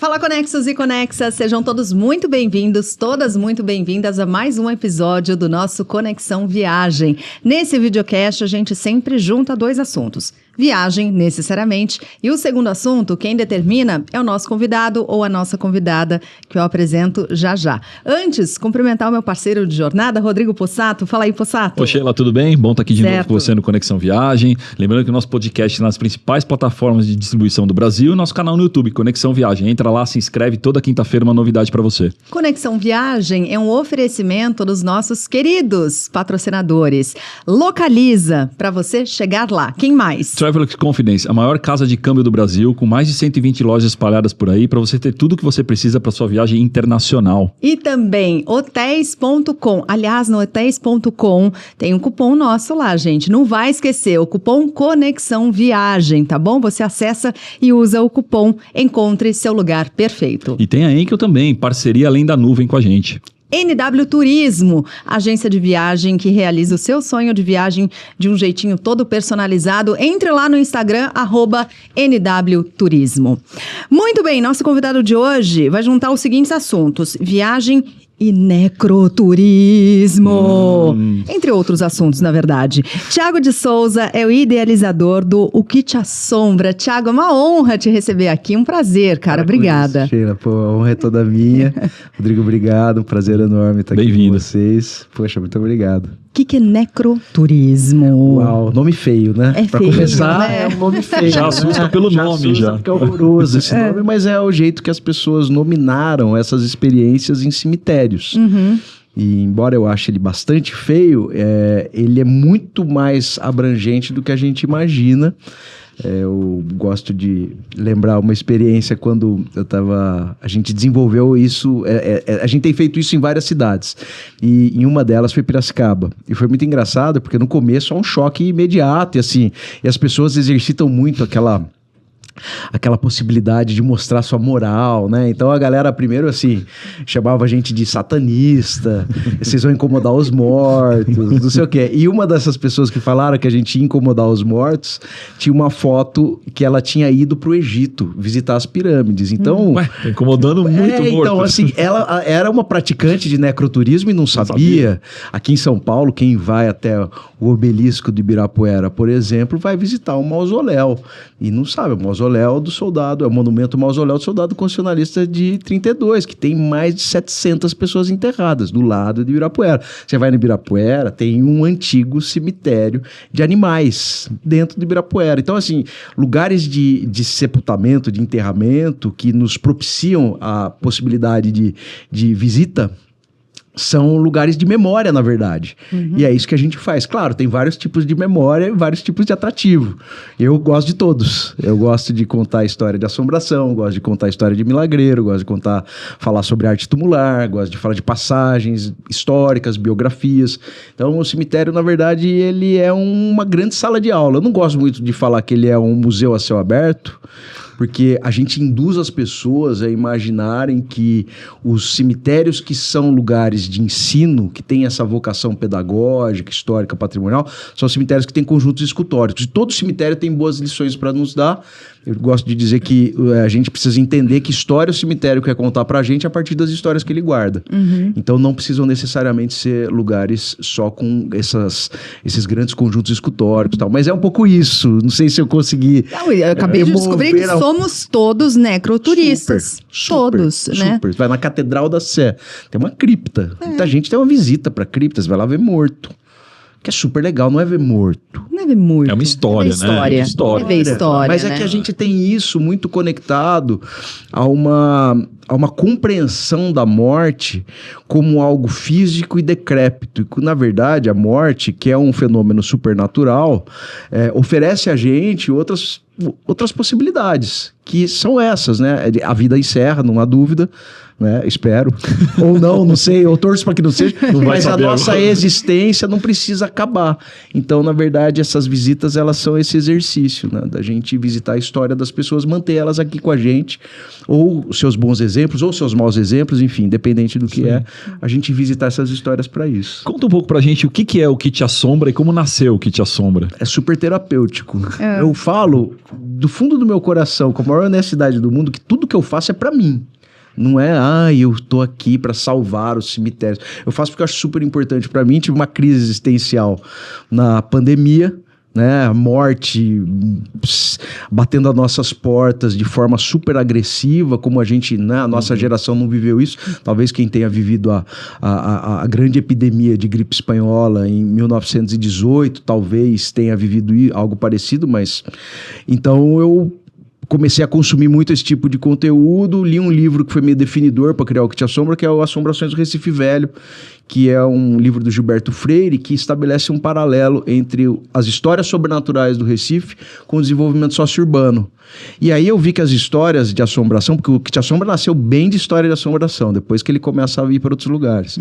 Fala, conexos e conexas, sejam todos muito bem-vindos, todas muito bem-vindas a mais um episódio do nosso Conexão Viagem. Nesse videocast, a gente sempre junta dois assuntos. Viagem, necessariamente, e o segundo assunto, quem determina é o nosso convidado ou a nossa convidada, que eu apresento já já. Antes, cumprimentar o meu parceiro de jornada, Rodrigo Possato. Fala aí, Possato. Oi, Sheila, tudo bem? Bom estar aqui de novo com você no Conexão Viagem. Lembrando que o nosso podcast está nas principais plataformas de distribuição do Brasil e nosso canal no YouTube, Conexão Viagem. Entra lá, se inscreve, toda quinta-feira uma novidade para você. Conexão Viagem é um oferecimento dos nossos queridos patrocinadores. Localiza, para você chegar lá. Quem mais? Traveler Confidence, a maior casa de câmbio do Brasil, com mais de 120 lojas espalhadas por aí, para você ter tudo que você precisa para sua viagem internacional. E também hotéis.com. Aliás, no hotéis.com tem um cupom nosso lá, gente. Não vai esquecer, o cupom Conexão Viagem, tá bom? Você acessa e usa o cupom, encontre seu lugar perfeito. E tem a Enkel também, parceria além da nuvem com a gente. NW Turismo, agência de viagem que realiza o seu sonho de viagem de um jeitinho todo personalizado. Entre lá no Instagram, @NW Turismo. Muito bem, nosso convidado de hoje vai juntar os seguintes assuntos: viagem e necroturismo. Entre outros assuntos, na verdade. Tiago de Souza é o idealizador do O Que Te Assombra. Tiago, é uma honra te receber aqui. Um prazer, cara. Obrigada. Sheila, a honra é toda minha. Rodrigo, obrigado. Um prazer enorme estar aqui com vocês. Poxa, muito obrigado. O que é necroturismo? Uau, nome feio, né? É pra feio, começar, né? É um nome feio. Já assusta pelo nome, já. Porque é horroroso esse nome, mas é o jeito que as pessoas nominaram essas experiências em cemitérios. E embora eu ache ele bastante feio, ele é muito mais abrangente do que a gente imagina. Eu gosto de lembrar uma experiência quando a gente desenvolveu isso, a gente tem feito isso em várias cidades, e em uma delas foi Piracicaba, e foi muito engraçado, porque no começo há um choque imediato, e as pessoas exercitam muito aquela possibilidade de mostrar sua moral, né? Então a galera primeiro assim chamava a gente de satanista, vocês vão incomodar os mortos, não sei o quê. E uma dessas pessoas que falaram que a gente ia incomodar os mortos tinha uma foto que ela tinha ido pro Egito visitar as pirâmides. Então, tá incomodando muito morto. Então assim, ela era uma praticante de necroturismo e não sabia. Aqui em São Paulo, quem vai até o obelisco de Ibirapuera, por exemplo, vai visitar um mausoléu e não sabe, o mausoléu do soldado, é o monumento mausoléu do soldado constitucionalista de 32, que tem mais de 700 pessoas enterradas do lado de Ibirapuera. Você vai no Ibirapuera, tem um antigo cemitério de animais dentro de Ibirapuera. Então, assim, lugares de sepultamento, de enterramento, que nos propiciam a possibilidade de visita, são lugares de memória, na verdade. E é isso que a gente faz. Claro, tem vários tipos de memória e vários tipos de atrativo. Eu gosto de todos. Eu gosto de contar a história de assombração, gosto de contar a história de milagreiro, gosto de falar sobre arte tumular, gosto de falar de passagens históricas, biografias. Então, o cemitério, na verdade, ele é uma grande sala de aula. Eu não gosto muito de falar que ele é um museu a céu aberto, porque a gente induz as pessoas a imaginarem que os cemitérios que são lugares de ensino, que têm essa vocação pedagógica, histórica, patrimonial, são cemitérios que têm conjuntos escultóricos. E todo cemitério tem boas lições para nos dar. Eu gosto de dizer que a gente precisa entender que história o cemitério quer contar pra gente a partir das histórias que ele guarda. Então não precisam necessariamente ser lugares só com esses grandes conjuntos escultóricos e tal. Mas é um pouco isso. Não sei se eu consegui... Não, eu acabei de descobrir que somos todos necroturistas. Todos, né? Super. Vai na Catedral da Sé, tem uma cripta. Muita gente tem uma visita pra criptas, vai lá ver morto. Que é super legal, não é ver morto. Não é ver morto. É uma história, né? É ver história, mas né? É que a gente tem isso muito conectado a uma compreensão da morte como algo físico e decrépito. E, na verdade, a morte, que é um fenômeno supernatural, oferece a gente outras possibilidades, que são essas, né? A vida encerra, não há dúvida, né? Espero. Ou não sei, eu torço para que não seja, mas a nossa existência não precisa acabar. Então, na verdade, essas visitas, elas são esse exercício, né? Da gente visitar a história das pessoas, manter elas aqui com a gente, ou os seus bons exemplos, ou seus maus exemplos, enfim, independente do que a gente visitar essas histórias para isso. Conta um pouco pra gente o que é o que te assombra e como nasceu o que te assombra. É super terapêutico. Eu falo do fundo do meu coração, com a maior honestidade do mundo, que tudo que eu faço é pra mim. Não é, eu tô aqui para salvar os cemitérios. Eu faço porque eu acho super importante para mim. Tive uma crise existencial na pandemia, né? A morte batendo as nossas portas de forma super agressiva, como a gente, né? A nossa geração não viveu isso. Talvez quem tenha vivido a grande epidemia de gripe espanhola em 1918, talvez tenha vivido algo parecido, mas... Então eu comecei a consumir muito esse tipo de conteúdo, li um livro que foi meio definidor para criar o que te assombra, que é o Assombrações do Recife Velho, que é um livro do Gilberto Freire, que estabelece um paralelo entre as histórias sobrenaturais do Recife com o desenvolvimento socio-urbano. E aí eu vi que as histórias de assombração, porque o Que Te Assombra nasceu bem de história de assombração, depois que ele começa a ir para outros lugares.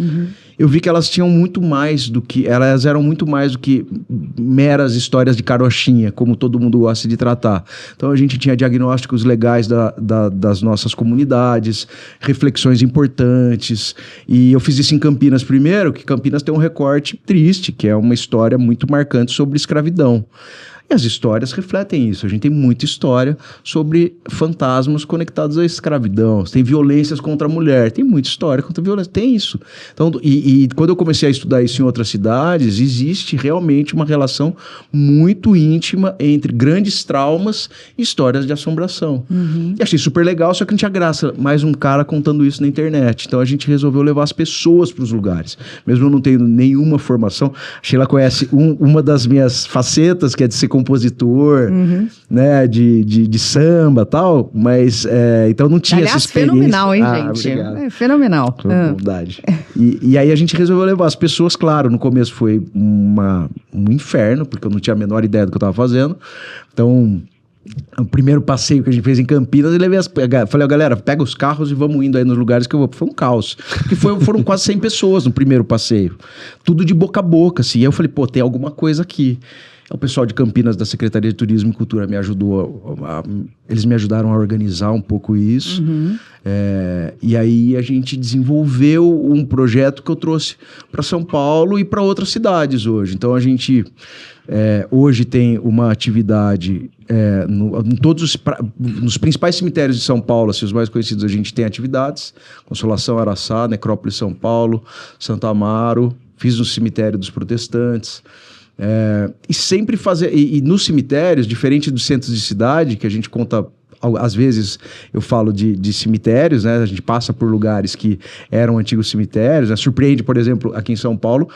Eu vi que elas tinham muito mais do que... Elas eram muito mais do que meras histórias de carochinha, como todo mundo gosta de tratar. Então a gente tinha diagnósticos legais das nossas comunidades, reflexões importantes, e eu fiz isso em Campinas primeiro, que Campinas tem um recorte triste, que é uma história muito marcante sobre escravidão. E as histórias refletem isso. A gente tem muita história sobre fantasmas conectados à escravidão. Tem violências contra a mulher. Tem muita história contra a violência. Tem isso. Então, e quando eu comecei a estudar isso em outras cidades, existe realmente uma relação muito íntima entre grandes traumas e histórias de assombração. E achei super legal, só que não tinha graça. Mais um cara contando isso na internet. Então a gente resolveu levar as pessoas para os lugares. Mesmo eu não tendo nenhuma formação. A Sheila conhece uma das minhas facetas, que é de ser compositor, né, de samba e tal, mas então não tinha essa experiência. Fenomenal, hein, gente? Obrigado. Fenomenal. Verdade. E aí a gente resolveu levar as pessoas, claro, no começo foi um inferno, porque eu não tinha a menor ideia do que eu estava fazendo, então... O primeiro passeio que a gente fez em Campinas, eu falei, galera, pega os carros e vamos indo aí nos lugares que eu vou. Foi um caos. Porque foram quase 100 pessoas no primeiro passeio. Tudo de boca a boca, assim. E eu falei, tem alguma coisa aqui. O pessoal de Campinas, da Secretaria de Turismo e Cultura, me ajudou. Eles me ajudaram a organizar um pouco isso. E aí a gente desenvolveu um projeto que eu trouxe para São Paulo e para outras cidades hoje. Então a gente... hoje tem uma atividade nos principais cemitérios de São Paulo, assim, os mais conhecidos, a gente tem atividades: Consolação, Araçá, Necrópole, São Paulo, Santo Amaro, fiz no cemitério dos protestantes. E sempre fazer... E nos cemitérios, diferente dos centros de cidade, que a gente conta... Às vezes eu falo de cemitérios, né? A gente passa por lugares que eram antigos cemitérios, né? Surpreende, por exemplo, aqui em São Paulo,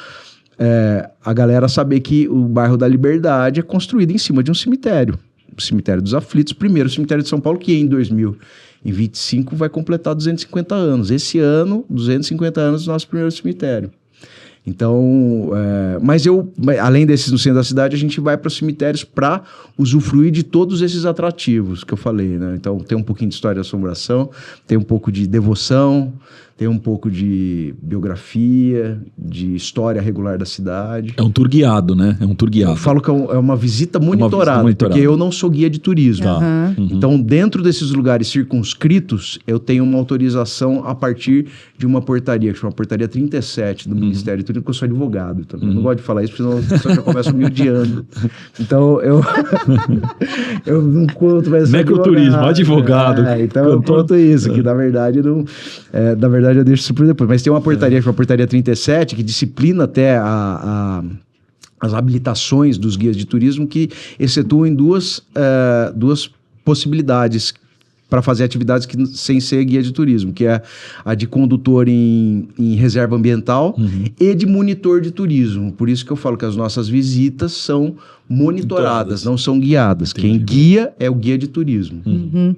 a galera saber que o bairro da Liberdade é construído em cima de um cemitério. O Cemitério dos Aflitos, primeiro cemitério de São Paulo, que em 2025 vai completar 250 anos. Esse ano, 250 anos do nosso primeiro cemitério. Então, mas além desses no centro da cidade, a gente vai para os cemitérios para usufruir de todos esses atrativos que eu falei, né? Então, tem um pouquinho de história de assombração, tem um pouco de devoção, tem um pouco de biografia, de história regular da cidade. É um tour guiado, né? É um tour guiado. Eu falo que é uma visita monitorada, porque eu não sou guia de turismo. Então, dentro desses lugares circunscritos, eu tenho uma autorização a partir de uma portaria, que chama Portaria 37 do Ministério de Turismo, porque eu sou advogado também. Eu não gosto de falar isso, senão as pessoas já começam me odiando. Então, eu não conto mais... Necroturismo, advogado. Então, eu conto isso, que na verdade não... na verdade, eu deixo isso por depois. Mas tem uma portaria, que é a Portaria 37, que disciplina até as habilitações dos guias de turismo, que excetuam em duas possibilidades para fazer atividades sem ser guia de turismo, que é a de condutor em reserva ambiental e de monitor de turismo. Por isso que eu falo que as nossas visitas são monitoradas, não são guiadas. Entendi. Quem guia é o guia de turismo.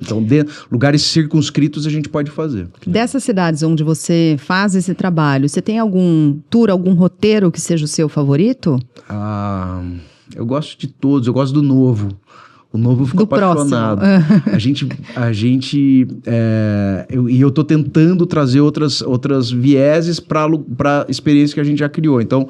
Então, lugares circunscritos a gente pode fazer. Dessas cidades onde você faz esse trabalho, você tem algum tour, algum roteiro que seja o seu favorito? Eu gosto de todos, eu gosto do novo. O novo eu fico apaixonado. Eu tô tentando trazer outras vieses para a experiência que a gente já criou. Então,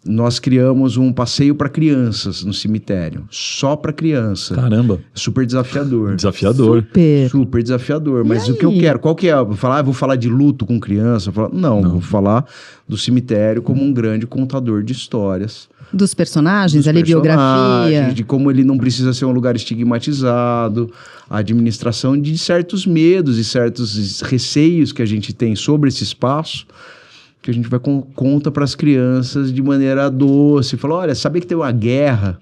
nós criamos um passeio para crianças no cemitério. Só para criança. Caramba. Super desafiador. Desafiador. Super desafiador. Mas o que eu quero? Qual que é? Vou falar de luto com criança? Não, vou falar do cemitério como um grande contador de histórias. Dos personagens, ali, biografia. De como ele não precisa ser um lugar estigmatizado, a administração de certos medos e certos receios que a gente tem sobre esse espaço, que a gente vai conta para as crianças de maneira doce. Fala, olha, sabe que tem uma guerra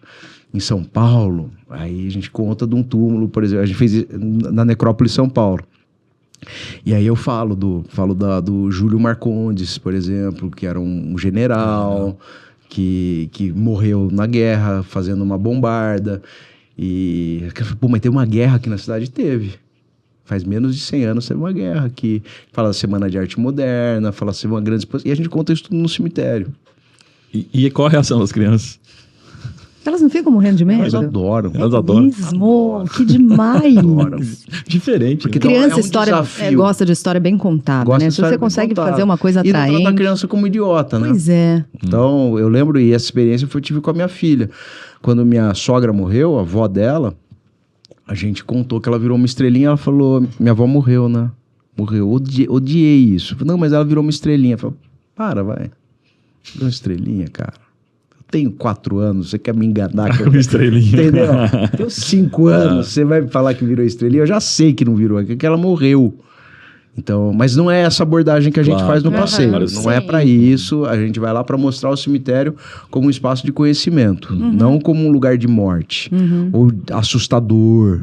em São Paulo? Aí a gente conta de um túmulo, por exemplo, a gente fez na Necrópole São Paulo. E aí eu falo do Júlio Marcondes, por exemplo, que era um general que morreu na guerra fazendo uma bombarda. E, pô, mas tem uma guerra aqui na cidade? Teve. Faz menos de 100 anos teve uma guerra aqui. Fala da Semana de Arte Moderna, fala assim, uma grande exposição. E a gente conta isso tudo no cemitério. E qual a reação das crianças? Elas não ficam morrendo de medo? Elas adoram. Elas adoram. Mesmo? Que demais! Adoram. Diferente. Porque Né? Criança, um história, desafio. gosta de história bem contada, né? Se você consegue fazer uma coisa atraente. E não trata a atraente... criança como idiota, né? Pois é. Então, eu lembro, e essa experiência eu tive com a minha filha. Quando minha sogra morreu, a avó dela, a gente contou que ela virou uma estrelinha, ela falou, minha avó morreu, né? Morreu, odiei isso. Não, mas ela virou uma estrelinha. Eu falei, vai. Virou uma estrelinha, cara. Eu tenho 4 anos, você quer me enganar? Uma estrelinha. Entendeu? Tenho 5 anos, você vai falar que virou estrelinha? Eu já sei que não virou, que ela morreu. Então, mas não é essa abordagem que a gente faz no passeio. Não é para isso. A gente vai lá para mostrar o cemitério como um espaço de conhecimento, não como um lugar de morte ou assustador,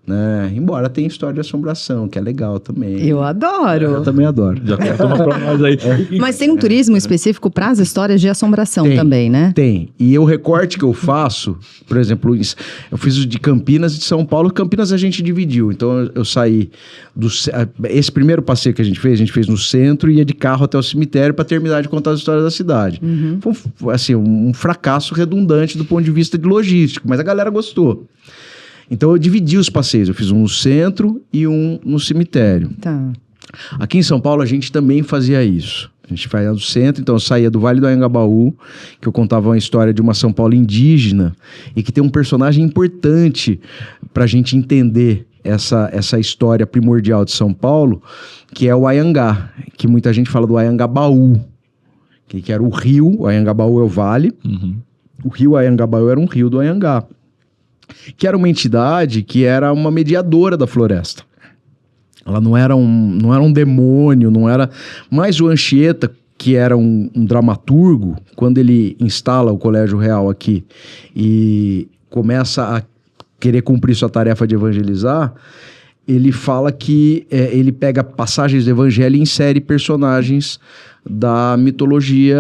né? Embora tenha história de assombração, que é legal também. Eu adoro. Eu também adoro. Já conta uma pra nós aí. Mas tem um turismo específico para as histórias de assombração também, né? Tem. E o recorte que eu faço, por exemplo, eu fiz o de Campinas e de São Paulo. Campinas a gente dividiu. Então eu saí esse primeiro passeio que a gente fez no centro e ia de carro até o cemitério para terminar de contar as histórias da cidade. Foi assim, um fracasso redundante do ponto de vista de logístico, mas a galera gostou. Então eu dividi os passeios, eu fiz um no centro e um no cemitério. Tá. Aqui em São Paulo a gente também fazia isso. A gente fazia no centro, então eu saía do Vale do Anhangabaú, que eu contava uma história de uma São Paulo indígena e que tem um personagem importante para a gente entender essa história primordial de São Paulo, que é o Anhangá, que muita gente fala do Anhangabaú, que era o rio, o Anhangabaú é o vale, o rio Anhangabaú era um rio do Anhangá, que era uma entidade que era uma mediadora da floresta. Ela não era um demônio, não era... Mas o Anchieta, que era um dramaturgo, quando ele instala o Colégio Real aqui e começa a querer cumprir sua tarefa de evangelizar, ele fala que ele pega passagens do evangelho e insere personagens da mitologia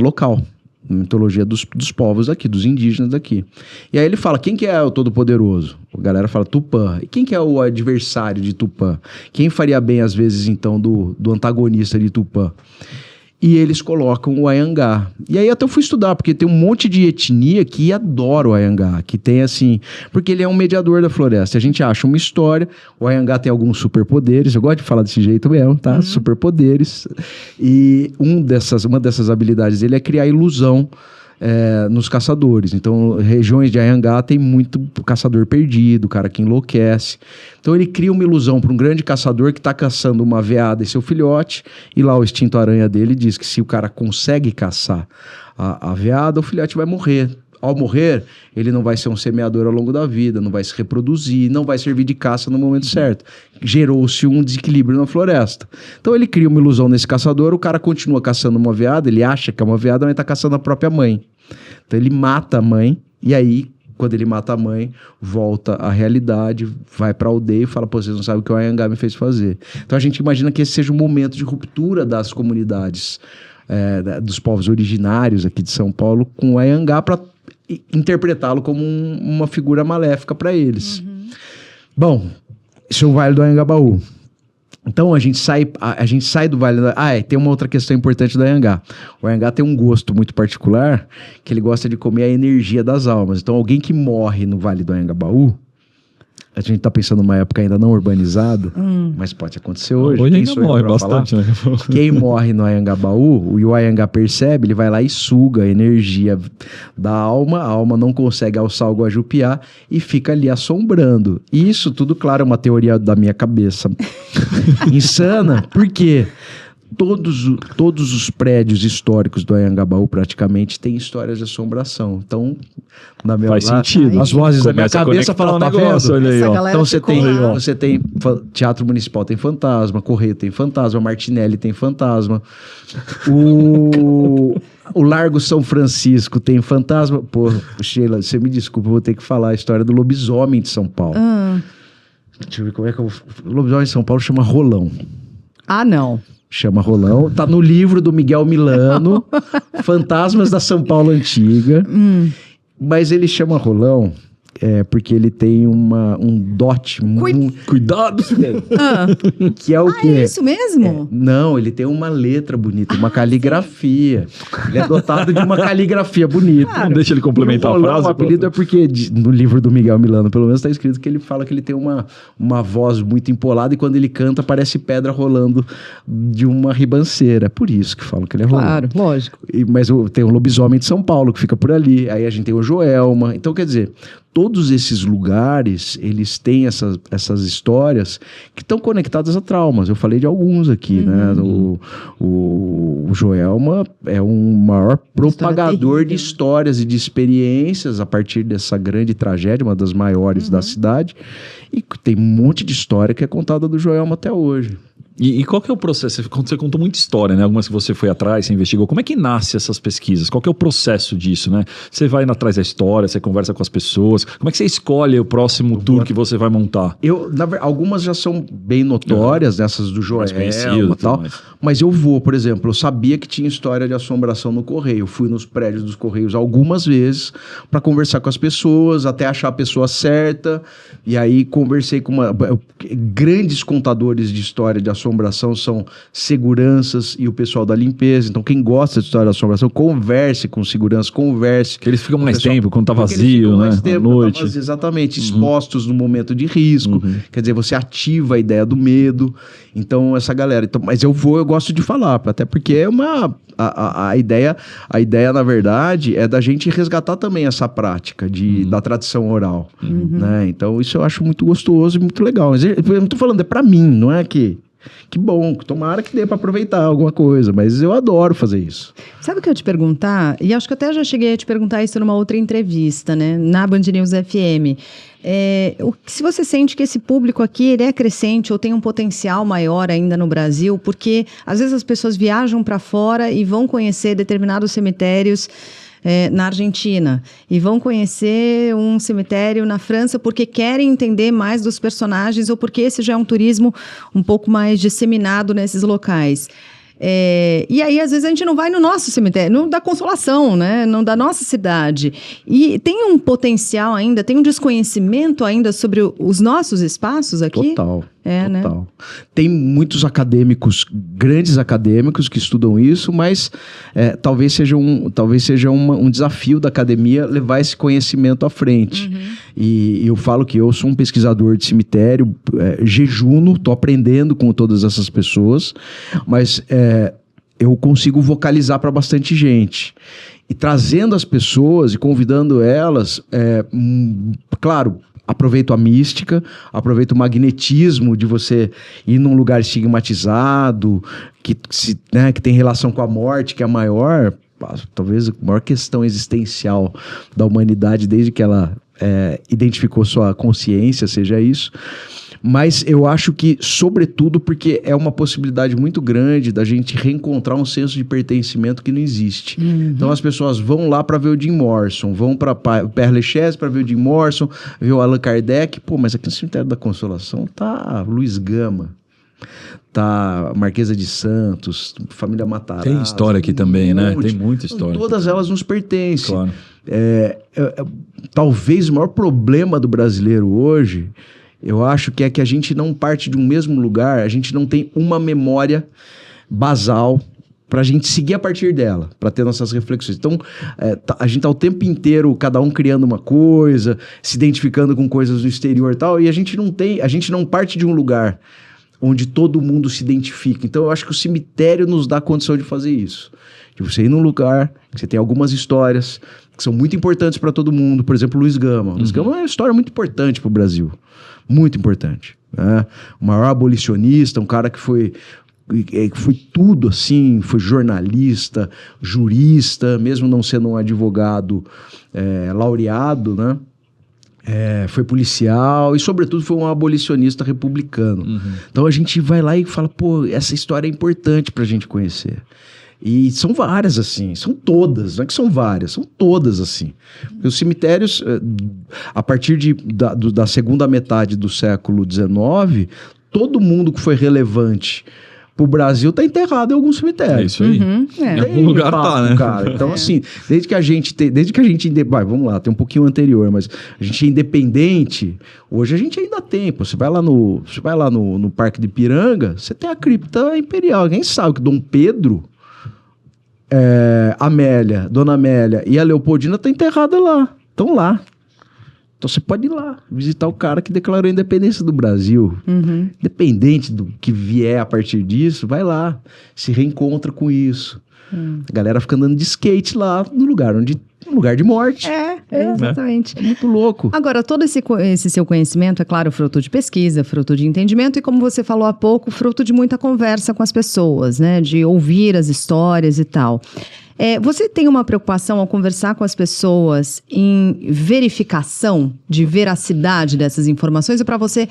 local. Mitologia dos povos daqui, dos indígenas daqui. E aí ele fala, quem que é o Todo-Poderoso? A galera fala Tupã. E quem que é o adversário de Tupã? Quem faria bem, às vezes, então, do antagonista de Tupã? E eles colocam o Anhangá. E aí até eu fui estudar, porque tem um monte de etnia que adora o Anhangá, que tem assim... Porque ele é um mediador da floresta. A gente acha uma história, o Anhangá tem alguns superpoderes, eu gosto de falar desse jeito mesmo, tá? Superpoderes. E uma dessas habilidades dele é criar ilusão nos caçadores. Então, regiões de Anhangá tem muito caçador perdido, cara que enlouquece. Então, ele cria uma ilusão para um grande caçador que está caçando uma veada e seu filhote, e lá o instinto aranha dele diz que se o cara consegue caçar a veada, o filhote vai morrer. Ao morrer, ele não vai ser um semeador ao longo da vida, não vai se reproduzir, não vai servir de caça no momento certo. Gerou-se um desequilíbrio na floresta. Então ele cria uma ilusão nesse caçador, o cara continua caçando uma veada, ele acha que é uma veada, mas está caçando a própria mãe. Então ele mata a mãe, e aí, quando ele mata a mãe, volta à realidade, vai para a aldeia e fala, pô, vocês não sabem o que o Anhangá me fez fazer. Então a gente imagina que esse seja um momento de ruptura das comunidades, dos povos originários aqui de São Paulo, com o Anhangá para interpretá-lo como uma figura maléfica para eles. Bom, esse é o Vale do Anhangabaú. Então a gente sai do Vale do... tem uma outra questão importante do Anhangá. O Anhangá tem um gosto muito particular, que ele gosta de comer a energia das almas. Então alguém que morre no Vale do Anhangabaú, A gente tá pensando numa época ainda não urbanizada, mas pode acontecer hoje. Hoje ainda morre bastante, né? Quem morre no Anhangabaú, o Anhangá percebe, ele vai lá e suga a energia da alma, a alma não consegue alçar o Guajupiá e fica ali assombrando. Isso tudo, claro, é uma teoria da minha cabeça. Insana, por quê? Todos os prédios históricos do Anhangabaú praticamente têm histórias de assombração. Então, na minha faz sentido. As vozes da minha cabeça falam, tá negócio, vendo? olha aí, ó. Então você tem Teatro Municipal tem fantasma, Correio tem fantasma, Martinelli tem fantasma. O Largo São Francisco tem fantasma. Pô, Sheila, você me desculpa, eu vou ter que falar a história do lobisomem de São Paulo. Deixa eu ver como é que eu... O lobisomem de São Paulo chama Rolão. Ah, não. Chama Rolão. Tá no livro do Miguel Milano, Fantasmas da São Paulo Antiga. Mas ele chama Rolão porque ele tem um dote muito... Cuidado! Que é o quê? É isso mesmo? Não, ele tem uma letra bonita, uma caligrafia. Ele é dotado de uma caligrafia bonita. Não deixa ele complementar a frase. O apelido é porque no livro do Miguel Milano, pelo menos, está escrito que ele fala que ele tem uma voz muito empolada e quando ele canta parece pedra rolando de uma ribanceira. Por isso que falam que ele é Rolão. Claro, lógico. Mas tem o lobisomem de São Paulo que fica por ali. Aí a gente tem o Joelma. Então, quer dizer... Todos esses lugares, eles têm essas histórias que estão conectadas a traumas. Eu falei de alguns aqui, né? O Joelma é um maior propagador de histórias e de experiências a partir dessa grande tragédia, uma das maiores da cidade. E tem um monte de história que é contada do Joelma até hoje. E qual que é o processo? Você contou muita história, né? Algumas que você foi atrás, você investigou. Como é que nasce essas pesquisas? Qual que é o processo disso, né? Você vai atrás da história, você conversa com as pessoas. Como é que você escolhe o próximo tour que você vai montar? Algumas já são bem notórias, essas do Joelma e tal. Mas eu vou, por exemplo, eu sabia que tinha história de assombração no Correio. Eu fui nos prédios dos Correios algumas vezes para conversar com as pessoas, até achar a pessoa certa. E aí conversei com grandes contadores de história de assombração são seguranças e o pessoal da limpeza. Então, quem gosta de história de assombração, converse com segurança, converse. Que eles ficam mais tempo quando tá vazio, né? À noite. Exatamente, expostos no momento de risco. Quer dizer, você ativa a ideia do medo. Então, essa galera... Então, mas eu gosto de falar, até porque é a ideia, na verdade, é da gente resgatar também essa prática da tradição oral. Né? Então, isso eu acho muito gostoso e muito legal. Mas eu não tô falando, é pra mim, não é que bom, tomara que dê para aproveitar alguma coisa, mas eu adoro fazer isso. Sabe o que eu ia te perguntar? E acho que até já cheguei a te perguntar isso numa outra entrevista, né? Na Band News FM. Se você sente que esse público aqui ele é crescente ou tem um potencial maior ainda no Brasil, porque às vezes as pessoas viajam para fora e vão conhecer determinados cemitérios na Argentina e vão conhecer um cemitério na França porque querem entender mais dos personagens ou porque esse já é um turismo um pouco mais disseminado nesses locais. E aí, às vezes, a gente não vai no nosso cemitério, no da Consolação, né? Não da nossa cidade. E tem um potencial ainda, tem um desconhecimento ainda sobre os nossos espaços aqui? Total. Total. Né? Tem muitos acadêmicos, grandes acadêmicos que estudam isso, mas talvez seja um desafio da academia levar esse conhecimento à frente. E eu falo que eu sou um pesquisador de cemitério, jejuno, estou aprendendo com todas essas pessoas, mas eu consigo vocalizar para bastante gente. E trazendo as pessoas e convidando elas, claro, aproveito a mística, aproveito o magnetismo de você ir num lugar estigmatizado, que tem relação com a morte, que é a maior, talvez a maior questão existencial da humanidade desde que ela identificou sua consciência, seja isso. Mas eu acho que, sobretudo, porque é uma possibilidade muito grande da gente reencontrar um senso de pertencimento que não existe. Então as pessoas vão lá para ver o Jim Morrison, vão para Père Lachaise para ver o Jim Morrison, ver o Allan Kardec. Pô, mas aqui no Cemitério da Consolação tá Luiz Gama, tá Marquesa de Santos, família Matarazzo. Tem história aqui também, né? Tem muita história. Todas elas nos pertencem. Claro. Talvez o maior problema do brasileiro hoje, eu acho que é que a gente não parte de um mesmo lugar, a gente não tem uma memória basal pra gente seguir a partir dela, pra ter nossas reflexões. Então, a gente tá o tempo inteiro, cada um criando uma coisa, se identificando com coisas do exterior e tal, e a gente não parte de um lugar onde todo mundo se identifica. Então, eu acho que o cemitério nos dá a condição de fazer isso. De você ir num lugar, que você tem algumas histórias que são muito importantes para todo mundo. Por exemplo, Luiz Gama. Luiz Gama é uma história muito importante para o Brasil. Muito importante. Né? O maior abolicionista, um cara que foi tudo assim, foi jornalista, jurista, mesmo não sendo um advogado laureado, né? Foi policial e, sobretudo, foi um abolicionista republicano. Então a gente vai lá e fala, pô, essa história é importante pra gente conhecer. E são várias, assim, são todas, não é que são várias, são todas, assim. Porque os cemitérios, a partir da segunda metade do século XIX, todo mundo que foi relevante pro Brasil tá enterrado em algum cemitério. É isso aí. Em algum lugar tá, né? Cara. Então, assim, desde que a gente vamos lá, tem um pouquinho anterior, mas a gente é independente, hoje a gente ainda tem, pô, você vai lá no Parque de Ipiranga, você tem a cripta imperial. Quem sabe que Dom Pedro, Amélia, Dona Amélia e a Leopoldina estão enterradas lá, estão lá. Então você pode ir lá, visitar o cara que declarou a independência do Brasil. Independente do que vier a partir disso, vai lá, se reencontra com isso. A galera fica andando de skate lá no lugar de morte. Exatamente. É muito louco. Agora, todo esse seu conhecimento, é claro, fruto de pesquisa, fruto de entendimento e, como você falou há pouco, fruto de muita conversa com as pessoas, né? De ouvir as histórias e tal. Você tem uma preocupação ao conversar com as pessoas em verificação de veracidade dessas informações? Ou para você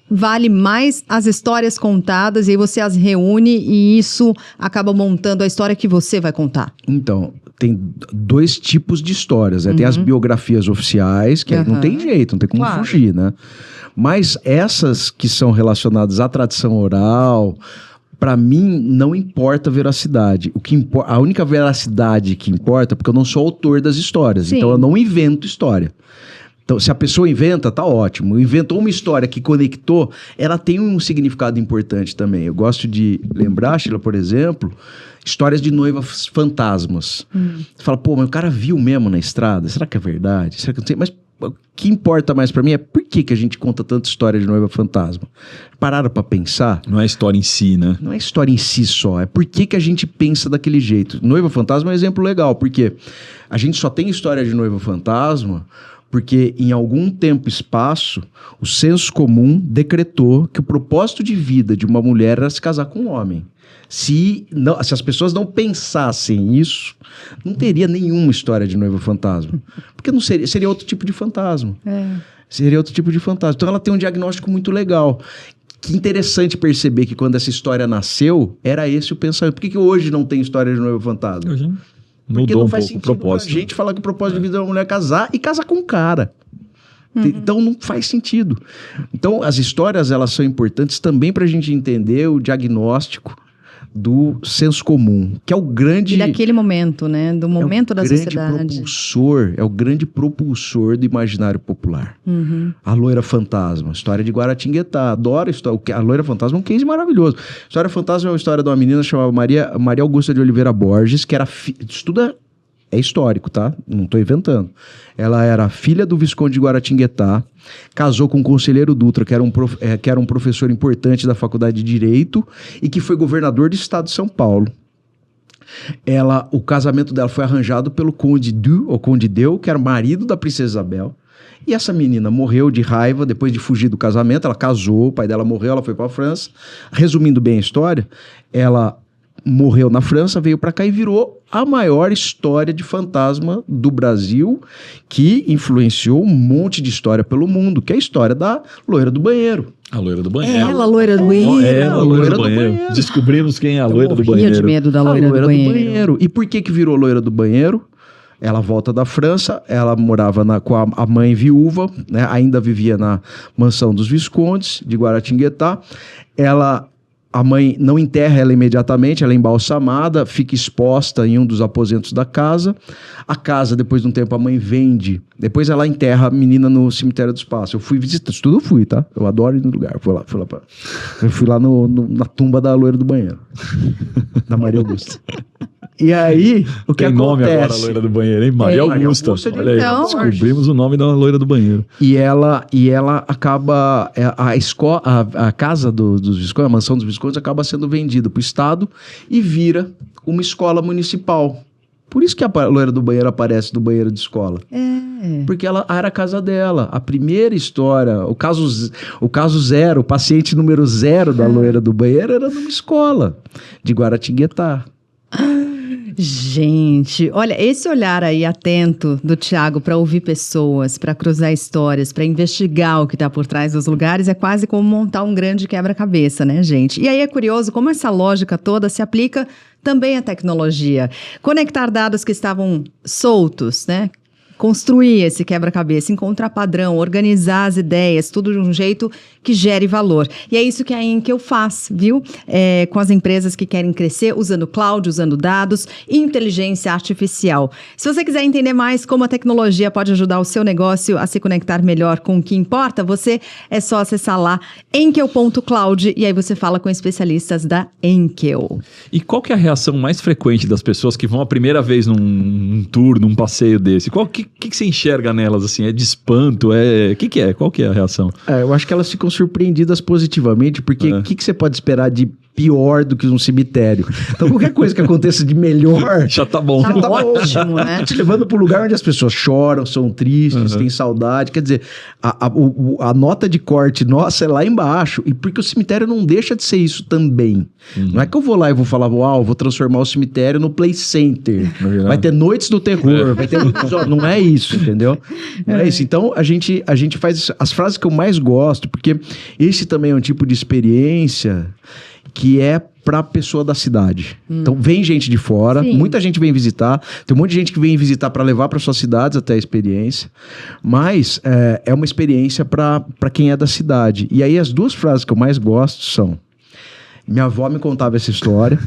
vale mais as histórias contadas e aí você as reúne e isso acaba montando a história que você vai contar? Então, tem dois tipos de histórias, né? Tem as biografias oficiais, que aí não tem jeito, não tem como fugir, né? Mas essas que são relacionadas à tradição oral, para mim, não importa a veracidade. A única veracidade que importa, porque eu não sou autor das histórias, então eu não invento história. Então, se a pessoa inventa, tá ótimo. Inventou uma história que conectou, ela tem um significado importante também. Eu gosto de lembrar, Sheila, por exemplo, histórias de noivas fantasmas. Você fala, pô, mas o cara viu mesmo na estrada? Será que é verdade? Será que eu não sei? Mas o que importa mais pra mim é por que a gente conta tanta história de noiva fantasma. Pararam pra pensar? Não é a história em si, né? Não é a história em si só, é por que a gente pensa daquele jeito. Noiva fantasma é um exemplo legal, porque a gente só tem história de noiva fantasma porque em algum tempo e espaço o senso comum decretou que o propósito de vida de uma mulher era se casar com um homem. Se as pessoas não pensassem isso, não teria nenhuma história de noiva fantasma. Porque não seria outro tipo de fantasma. Seria outro tipo de fantasma. Então ela tem um diagnóstico muito legal. Que interessante perceber que quando essa história nasceu, era esse o pensamento. Por que hoje não tem história de noiva fantasma? Porque não faz sentido pra gente falar que o propósito de vida é uma mulher casar e casar com um cara. Então não faz sentido. Então as histórias, elas são importantes também pra gente entender o diagnóstico do senso comum, que é o grande... E daquele momento, né? Do momento da sociedade. É o grande propulsor do imaginário popular. A Loira Fantasma, história de Guaratinguetá. Adoro a história. A Loira Fantasma é um case maravilhoso. A História Fantasma é uma história de uma menina chamada Maria Augusta de Oliveira Borges, que era... É histórico, tá? Não estou inventando. Ela era filha do Visconde de Guaratinguetá, casou com o Conselheiro Dutra, que era um professor importante da Faculdade de Direito e que foi governador do estado de São Paulo. O casamento dela foi arranjado pelo Conde Deu, que era marido da Princesa Isabel. E essa menina morreu de raiva depois de fugir do casamento. Ela casou, o pai dela morreu, ela foi para a França. Resumindo bem a história, ela morreu na França, veio para cá e virou a maior história de fantasma do Brasil, que influenciou um monte de história pelo mundo, que é a história da Loira do Banheiro. A Loira do Banheiro. Ela, Loira do Banheiro. A Loira do Banheiro. Descobrimos quem é a Loira do Banheiro. Eu morria de medo da Loira do Banheiro. E por que virou Loira do Banheiro? Ela volta da França, ela morava com a mãe viúva, né, ainda vivia na mansão dos Viscondes de Guaratinguetá. a mãe não enterra ela imediatamente, ela é embalsamada, fica exposta em um dos aposentos da casa. A casa, depois de um tempo, a mãe vende. Depois ela enterra a menina no cemitério dos Passos. Eu fui visitar, isso tudo eu fui, tá? Eu adoro ir no lugar. Eu fui lá na tumba da loira do banheiro, da Maria Augusta. E aí, o que Tem nome acontece? agora a loira do banheiro, hein? Maria Augusta. Olha aí, então. descobrimos o nome da loira do banheiro. E ela acaba, a casa dos Viscondes, a mansão dos Viscondes acaba sendo vendida para o Estado e vira uma escola municipal. Por isso que a loira do banheiro aparece no banheiro de escola. Porque ela era a casa dela. A primeira história, o caso zero, o paciente número 0 da loira do banheiro era numa escola de Guaratinguetá. Gente, olha, esse olhar aí atento do Thiago para ouvir pessoas, para cruzar histórias, para investigar o que está por trás dos lugares é quase como montar um grande quebra-cabeça, né, gente? E aí é curioso como essa lógica toda se aplica também à tecnologia. Conectar dados que estavam soltos, né? Construir esse quebra-cabeça, encontrar padrão, organizar as ideias, tudo de um jeito que gere valor. E é isso que a Inkel faz, viu? Com as empresas que querem crescer, usando cloud, usando dados e inteligência artificial. Se você quiser entender mais como a tecnologia pode ajudar o seu negócio a se conectar melhor com o que importa, é só acessar lá enkel.cloud e aí você fala com especialistas da Enkel. E qual que é a reação mais frequente das pessoas que vão a primeira vez num tour, num passeio desse? O que você enxerga nelas, assim? É de espanto? O que é? Qual que é a reação? Eu acho que elas ficam surpreendidas positivamente, porque o que você pode esperar de pior do que um cemitério? Então, qualquer coisa que aconteça de melhor... Já tá bom. Tá ótimo, né? Tá te levando para um lugar onde as pessoas choram, são tristes, têm saudade. Quer dizer, a nota de corte nossa é lá embaixo. E porque o cemitério não deixa de ser isso também. Não é que eu vou lá e vou falar, vou transformar o cemitério no Play Center. Vai ter noites do terror, vai ter... Não é isso, entendeu? Não é isso. Então, a gente faz isso. As frases que eu mais gosto, porque esse também é um tipo de experiência que é para a pessoa da cidade. Então, vem gente de fora, muita gente vem visitar, tem um monte de gente que vem visitar para levar para suas cidades até a experiência, mas é uma experiência para quem é da cidade. E aí, as duas frases que eu mais gosto são: minha avó me contava essa história,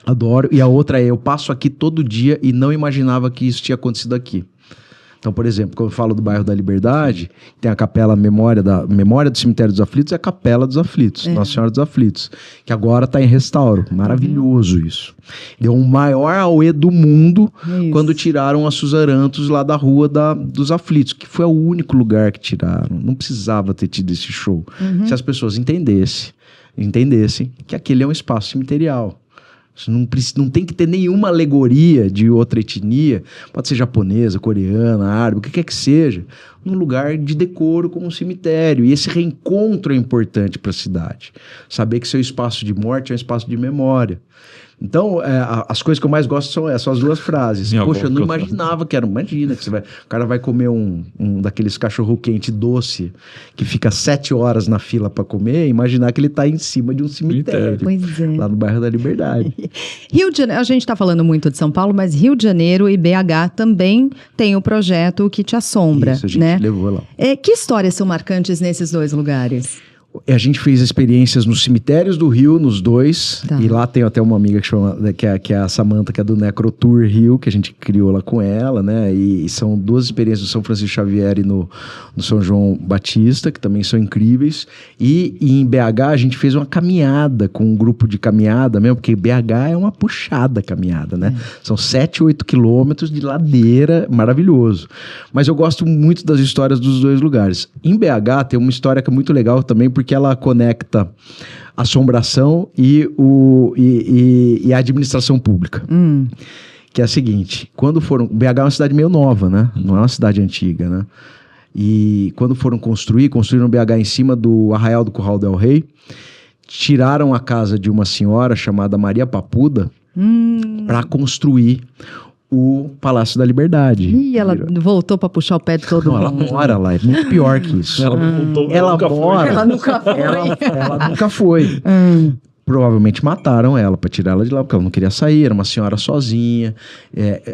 adoro, e a outra é: eu passo aqui todo dia e não imaginava que isso tinha acontecido aqui. Então, por exemplo, quando eu falo do bairro da Liberdade, tem a capela Memória do Cemitério dos Aflitos e a Capela dos Aflitos, Nossa Senhora dos Aflitos, que agora está em restauro. Maravilhoso isso. Deu um maior auê do mundo quando tiraram a Suzarantos lá da Rua dos Aflitos, que foi o único lugar que tiraram. Não precisava ter tido esse show. Se as pessoas entendessem que aquele é um espaço cemiterial. Não tem que ter nenhuma alegoria de outra etnia, pode ser japonesa, coreana, árabe, o que quer que seja, num lugar de decoro como um cemitério. E esse reencontro é importante para a cidade. Saber que seu espaço de morte é um espaço de memória. Então, as coisas que eu mais gosto são essas duas frases. Poxa, eu não imaginava que era. Imagina que o cara vai comer um daqueles cachorro-quente doce que fica 7 horas na fila para comer, e imaginar que ele está em cima de um cemitério. Pois é. Lá no bairro da Liberdade. Rio de Janeiro, a gente está falando muito de São Paulo, mas Rio de Janeiro e BH também tem o projeto Que Te Assombra. Isso, a gente levou lá. Que histórias são marcantes nesses dois lugares? A gente fez experiências nos cemitérios do Rio, nos dois. Tá. E lá tem até uma amiga que é a Samantha, que é do Necrotour Rio, que a gente criou lá com ela, né? E são 2 experiências no São Francisco Xavier e no São João Batista, que também são incríveis. E em BH a gente fez uma caminhada com um grupo de caminhada mesmo, porque BH é uma puxada caminhada, né? São 7, 8 quilômetros de ladeira, maravilhoso. Mas eu gosto muito das histórias dos dois lugares. Em BH tem uma história que é muito legal também, porque ela conecta assombração e a administração pública. Que é a seguinte: BH é uma cidade meio nova, né? Não é uma cidade antiga, né? E quando construíram BH em cima do Arraial do Curral del Rei, tiraram a casa de uma senhora chamada Maria Papuda para construir o Palácio da Liberdade. E ela voltou para puxar o pé de todo mundo. Ela mora lá, é muito pior que isso. Ela voltou, Ela nunca foi. Ela nunca foi. Provavelmente mataram ela para tirar ela de lá, porque ela não queria sair, era uma senhora sozinha,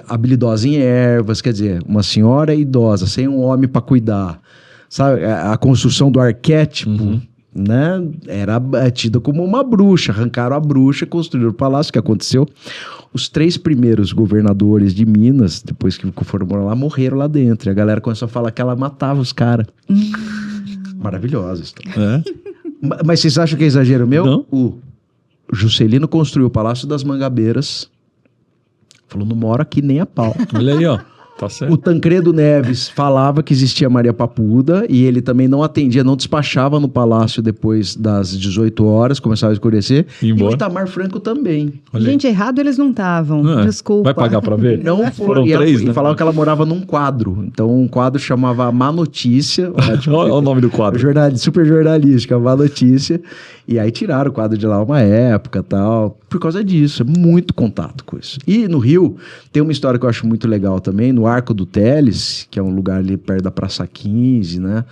habilidosa em ervas, quer dizer, uma senhora idosa, sem um homem para cuidar. Sabe, a construção do arquétipo né, era tida como uma bruxa. Arrancaram a bruxa, construíram o palácio. O que aconteceu? Os 3 primeiros governadores de Minas, depois que foram morar lá, morreram lá dentro. E a galera começou a falar que ela matava os caras. Maravilhosa história. Mas vocês acham que é exagero meu? Não. O Juscelino construiu o Palácio das Mangabeiras. Falou, não mora aqui nem a pau. Olha aí, ó. Tá certo. O Tancredo Neves falava que existia Maria Papuda e ele também não atendia, não despachava no palácio depois das 18 horas, começava a escurecer. E o Itamar Franco também. Olha aí. Gente, errado eles não estavam. Desculpa. Vai pagar pra ver? Não Foram e 3, né? E falavam que ela morava num quadro. Então, um quadro chamava Má Notícia. Olha o nome do quadro. Super jornalística, Má Notícia. E aí tiraram o quadro de lá uma época e tal. Por causa disso, é muito contato com isso. E no Rio, tem uma história que eu acho muito legal também, no Arco do Teles, que é um lugar ali perto da Praça 15, né?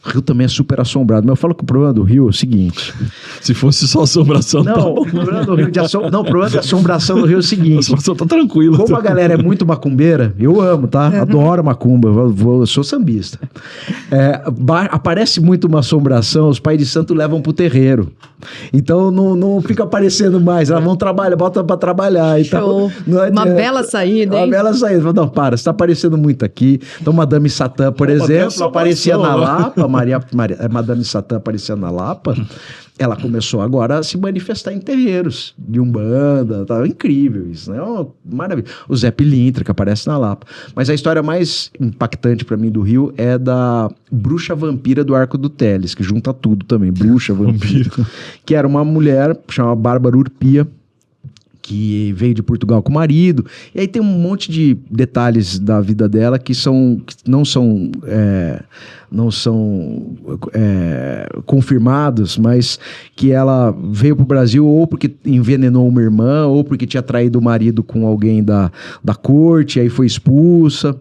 O Rio também é super assombrado. Mas eu falo que o problema do Rio é o seguinte... Se fosse só assombração... Não, o problema do Rio o problema de assombração do Rio é o seguinte... A assombração tá tranquilo. Como a galera é muito macumbeira, eu amo, tá? Adoro macumba, eu sou sambista. Aparece muito uma assombração, os pais de santo levam pro terreiro. Então não fica aparecendo mais, elas vão trabalhar, bota pra trabalhar. Então, uma bela saída, hein? Uma bela saída. Não, para, você tá aparecendo muito aqui. Então, Madame Satã, por exemplo, aparecia na Lapa, Madame Satã aparecia na Lapa, ela começou agora a se manifestar em terreiros de Umbanda, tá incrível isso, né? Maravilha. O Zé Pilintra, que aparece na Lapa. Mas a história mais impactante pra mim do Rio é da bruxa vampira do Arco do Teles, que junta tudo também, bruxa vampira. Que era uma mulher chamada Bárbara Urpia, que veio de Portugal com o marido. E aí tem um monte de detalhes da vida dela que não são confirmados, mas que ela veio para o Brasil ou porque envenenou uma irmã, ou porque tinha traído o marido com alguém da corte, aí foi expulsa.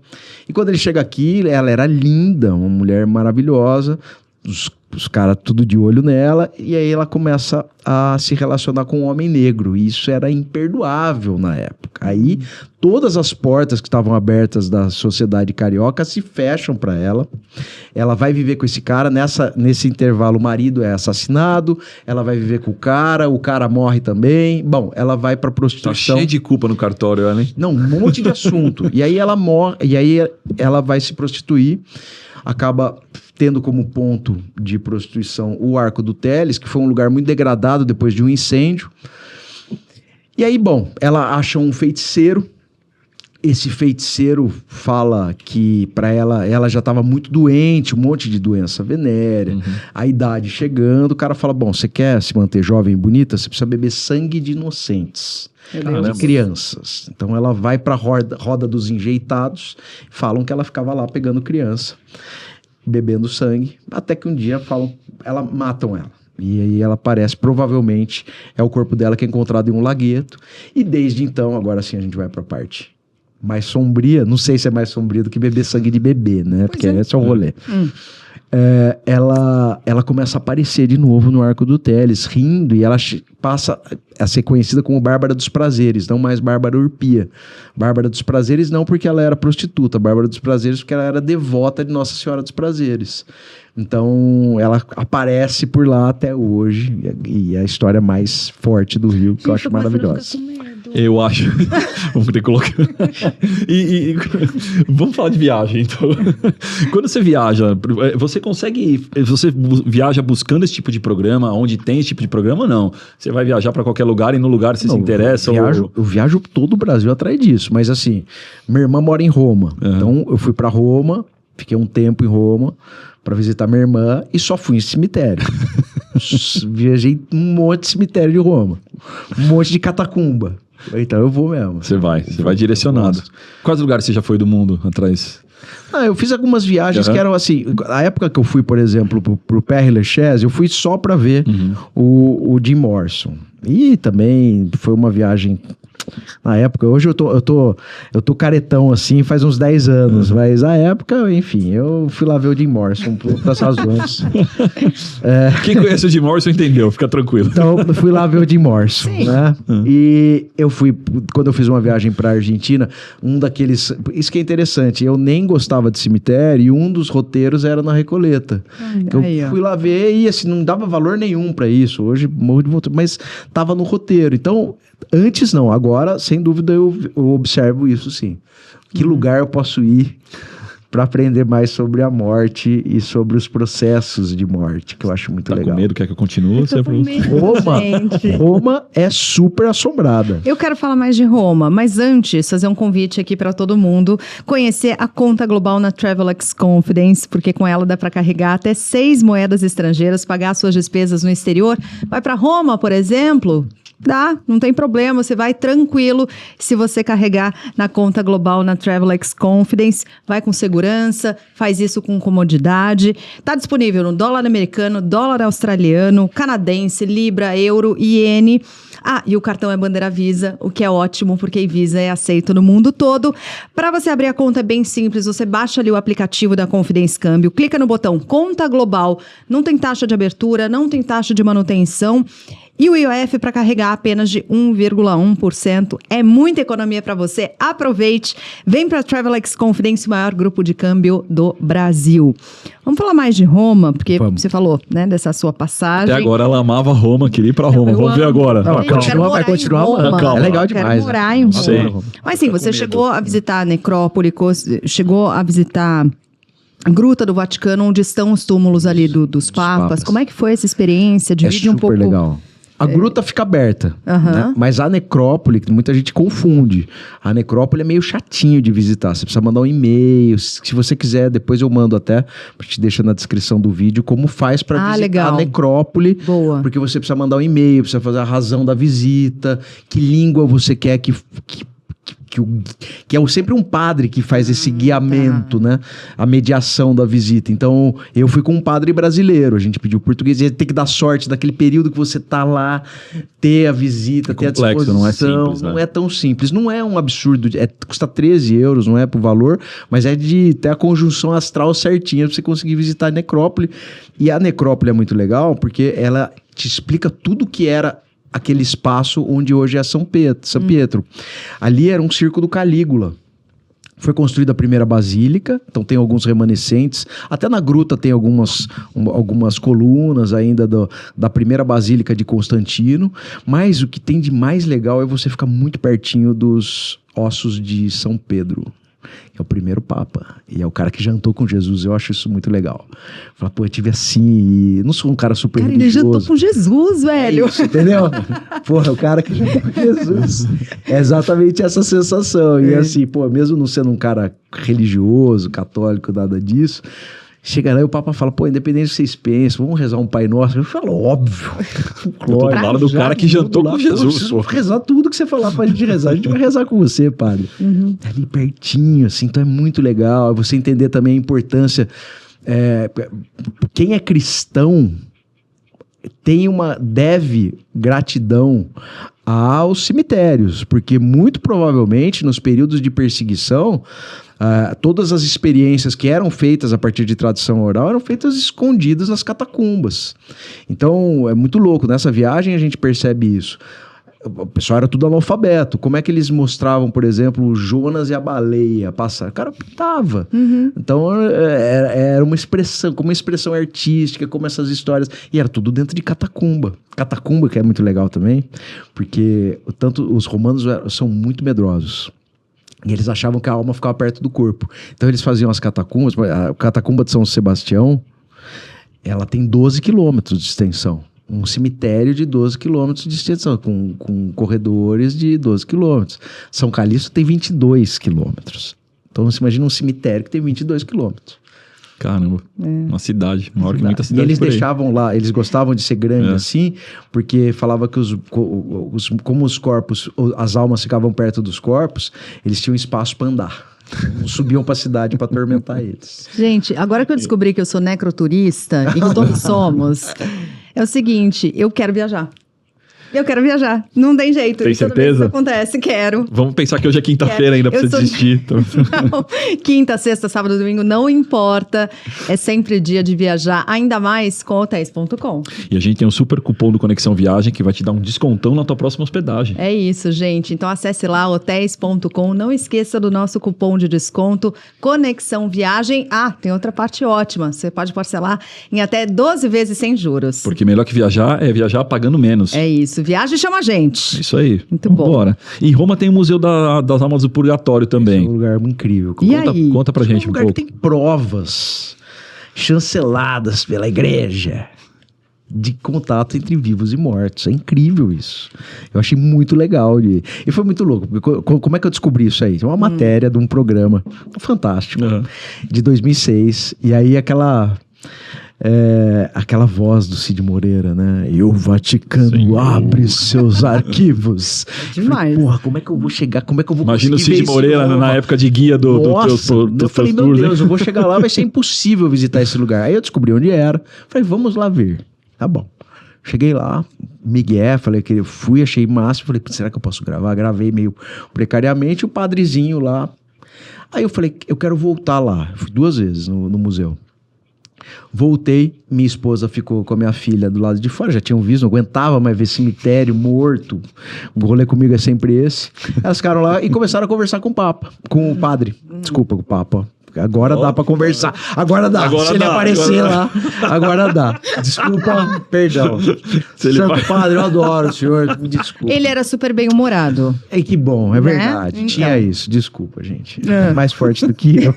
E quando ele chega aqui, ela era linda, uma mulher maravilhosa, os caras tudo de olho nela, e aí ela começa a se relacionar com um homem negro, e isso era imperdoável na época. Aí todas as portas que estavam abertas da sociedade carioca se fecham para ela. Ela vai viver com esse cara, nesse intervalo o marido é assassinado, ela vai viver com o cara morre também. Bom, ela vai pra prostituição. Tá cheio de culpa no cartório, ela, hein? Não, um monte de assunto. E aí ela morre, e aí ela vai se prostituir, acaba tendo como ponto de prostituição o Arco do Teles, que foi um lugar muito degradado depois de um incêndio. E aí, bom, ela acha um feiticeiro. Esse feiticeiro fala que para ela já estava muito doente, um monte de doença venérea, a idade chegando. O cara fala, bom, você quer se manter jovem e bonita? Você precisa beber sangue de inocentes. De crianças. Então ela vai para a roda dos enjeitados, falam que ela ficava lá pegando criança, bebendo sangue, até que um dia matam ela. E aí ela aparece, provavelmente é o corpo dela que é encontrado em um lagueto. E desde então, agora sim a gente vai para a parte mais sombria. Não sei se é mais sombria do que beber sangue de bebê, né? Porque esse é o rolê. Ela começa a aparecer de novo no Arco do Teles, rindo, e ela passa a ser conhecida como Bárbara dos Prazeres, não mais Bárbara Urpia. Bárbara dos Prazeres não porque ela era prostituta, Bárbara dos Prazeres porque ela era devota de Nossa Senhora dos Prazeres. Então ela aparece por lá até hoje, e é a história mais forte do Rio, que eu acho maravilhosa. Eu acho. Vamos ter que colocar. Vamos falar de viagem, então. Quando você viaja, você viaja buscando esse tipo de programa, onde tem esse tipo de programa ou não? Você vai viajar para qualquer lugar e no lugar você se interessa? Eu viajo todo o Brasil atrás disso, mas assim, minha irmã mora em Roma. Então eu fui para Roma, fiquei um tempo em Roma para visitar minha irmã e só fui em cemitério. Viajei um monte de cemitério de Roma, um monte de catacumba. Então eu vou mesmo. Você vai direcionado. Quais lugares você já foi do mundo atrás? Eu fiz algumas viagens que eram assim. A época que eu fui, por exemplo, pro Père Lachaise, eu fui só pra ver o Jim Morrison. E também foi uma viagem Na época, hoje eu tô caretão assim faz uns 10 anos, mas na época, enfim, eu fui lá ver o Jim Morrison por outras razões. Quem conhece o Jim Morrison entendeu, fica tranquilo. Então, eu fui lá ver o Jim Morrison, né? E eu fui, quando eu fiz uma viagem pra Argentina, um daqueles... Isso que é interessante, eu nem gostava de cemitério e um dos roteiros era na Recoleta. Eu fui lá ver e assim, não dava valor nenhum pra isso. Hoje, morro de vontade, mas tava no roteiro. Então, antes não, agora, sem dúvida, eu observo isso sim. Que lugar eu posso ir para aprender mais sobre a morte e sobre os processos de morte, que eu acho muito legal. Tá com medo? Quer que eu continue? Roma é super assombrada. Eu quero falar mais de Roma, mas antes, fazer um convite aqui para todo mundo conhecer a conta global na Travelex Confidence, porque com ela dá para carregar até 6 moedas estrangeiras, pagar suas despesas no exterior. Vai para Roma, por exemplo... Dá, não tem problema, você vai tranquilo se você carregar na conta global na Travelex Confidence, vai com segurança, faz isso com comodidade. Está disponível no dólar americano, dólar australiano, canadense, libra, euro, iene. Ah, e o cartão é bandeira Visa, o que é ótimo, porque Visa é aceito no mundo todo. Para você abrir a conta é bem simples, você baixa ali o aplicativo da Confidence Câmbio, clica no botão Conta Global, não tem taxa de abertura, não tem taxa de manutenção. E o IOF para carregar apenas de 1,1%. É muita economia para você. Aproveite. Vem para a Travelex Confidence, o maior grupo de câmbio do Brasil. Vamos falar mais de Roma, porque você falou, né, dessa sua passagem. Até agora ela amava Roma, queria ir para Roma. Vamos ver agora. Não, vai continuar amando. É legal demais. Quero morar em Roma. Mas sim, você chegou a visitar a necrópole, chegou a visitar... a Gruta do Vaticano, onde estão os túmulos ali dos papas. Como é que foi essa experiência? Divide um pouco. É super legal. A gruta fica aberta, né? Mas a necrópole, que muita gente confunde, a necrópole é meio chatinho de visitar. Você precisa mandar um e-mail. Se você quiser, depois eu mando até, te deixo na descrição do vídeo, como faz para visitar legal. A necrópole. Boa. Porque você precisa mandar um e-mail, precisa fazer a razão da visita, que língua você quer que é sempre um padre que faz esse guiamento, né? A mediação da visita. Então, eu fui com um padre brasileiro, a gente pediu português, e tem que dar sorte daquele período que você tá lá, ter a visita, ter complexo, a disposição. não é simples, né? Não é tão simples, não é um absurdo, custa 13 euros, não é pro valor, mas é de ter a conjunção astral certinha pra você conseguir visitar a necrópole. E a necrópole é muito legal, porque ela te explica tudo que era aquele espaço onde hoje é São Pietro. Ali era um circo do Calígula. Foi construída a primeira basílica, então tem alguns remanescentes. Até na gruta tem algumas colunas ainda da primeira basílica de Constantino. Mas o que tem de mais legal é você ficar muito pertinho dos ossos de São Pedro. É o primeiro papa. E é o cara que jantou com Jesus. Eu acho isso muito legal. Fala, pô, eu tive assim... Não sou um cara super religioso. Ele jantou com Jesus, velho. É isso, entendeu? Porra, o cara que jantou com Jesus. É exatamente essa sensação. E assim, pô, mesmo não sendo um cara religioso, católico, nada disso... Chega lá e o Papa fala, pô, independente do que vocês pensam, vamos rezar um Pai Nosso. Eu falo, óbvio. Eu tô do lado do cara que jantou com Jesus. Vou rezar tudo que você falar pra gente rezar. A gente vai rezar com você, padre. Ali pertinho, assim, então é muito legal. Você entender também a importância. Quem é cristão deve gratidão aos cemitérios, porque muito provavelmente nos períodos de perseguição todas as experiências que eram feitas a partir de tradição oral eram feitas escondidas nas catacumbas. Então é muito louco, nessa viagem a gente percebe isso. O pessoal era tudo analfabeto. Como é que eles mostravam, por exemplo, o Jonas e a baleia passar? O cara pintava. Então era uma expressão, como uma expressão artística, como essas histórias. E era tudo dentro de catacumba. Catacumba, que é muito legal também, porque tanto os romanos são muito medrosos. E eles achavam que a alma ficava perto do corpo. Então eles faziam as catacumbas. A catacumba de São Sebastião, ela tem 12 quilômetros de extensão. Um cemitério de 12 quilômetros de extensão, com corredores de 12 quilômetros. São Calixto tem 22 quilômetros. Então você imagina um cemitério que tem 22 quilômetros. Caramba, uma cidade, maior que muita cidade. E eles deixavam lá, eles gostavam de ser grandes assim, porque falava que como os corpos, as almas ficavam perto dos corpos, eles tinham espaço para andar. Então, subiam para a cidade para atormentar eles. Gente, agora que eu descobri que eu sou necroturista, e que todos somos, é o seguinte, eu quero viajar. Eu quero viajar. Não tem jeito. Tem Toda vez que certeza? isso acontece, quero. Vamos pensar que hoje é quinta-feira ainda pra Eu você sou- desistir. Então. Não, quinta, sexta, sábado, domingo, não importa. É sempre dia de viajar, ainda mais com hotéis.com. E a gente tem um super cupom do Conexão Viagem que vai te dar um descontão na tua próxima hospedagem. É isso, gente. Então acesse lá hotéis.com. Não esqueça do nosso cupom de desconto Conexão Viagem. Ah, tem outra parte ótima. Você pode parcelar em até 12 vezes sem juros. Porque melhor que viajar é viajar pagando menos. É isso. Viaja e chama a gente. Isso aí. Muito bom. Bora. E em Roma tem o Museu das Almas do Purgatório É também. um lugar incrível. E aí? Conta pra gente É um um lugar pouco. que tem provas chanceladas pela igreja de contato entre vivos e mortos. É incrível isso. Eu achei muito legal. E foi muito louco. Porque como é que eu descobri isso aí? É uma matéria de um programa fantástico, Uhum. de 2006. E aí aquela voz do Cid Moreira, né? E o Vaticano Senhor. abre seus arquivos. Demais. Falei, porra, como é que eu vou chegar? Como é que eu vou Imagina o conseguir Cid ver Moreira esse na época de guia do Nossa, eu teus falei, meu tours, hein? Deus, eu vou chegar lá, vai ser impossível visitar esse lugar. Aí eu descobri onde era. Falei, vamos lá ver. Tá bom. Cheguei lá, Miguel, falei que eu fui, achei massa. Falei, será que eu posso gravar? Gravei meio precariamente, o padrezinho lá. Aí eu falei, eu quero voltar lá. Fui 2 vezes no museu. Voltei, minha esposa ficou com a minha filha do lado de fora, já tinham visto, não aguentava mais ver cemitério morto. O rolê comigo é sempre esse. Elas ficaram lá e começaram a conversar com o Papa, com o padre. Desculpa, com o Papa. Agora dá pra conversar. Agora dá. Agora Se ele dá, aparecer agora lá, agora dá. Desculpa, perdão. Se ele Santo vai- Padre, eu adoro o senhor. Me desculpa. Ele era super bem-humorado. É que bom, é Né? verdade. Então. Tinha isso. Desculpa, gente. É mais forte do que eu.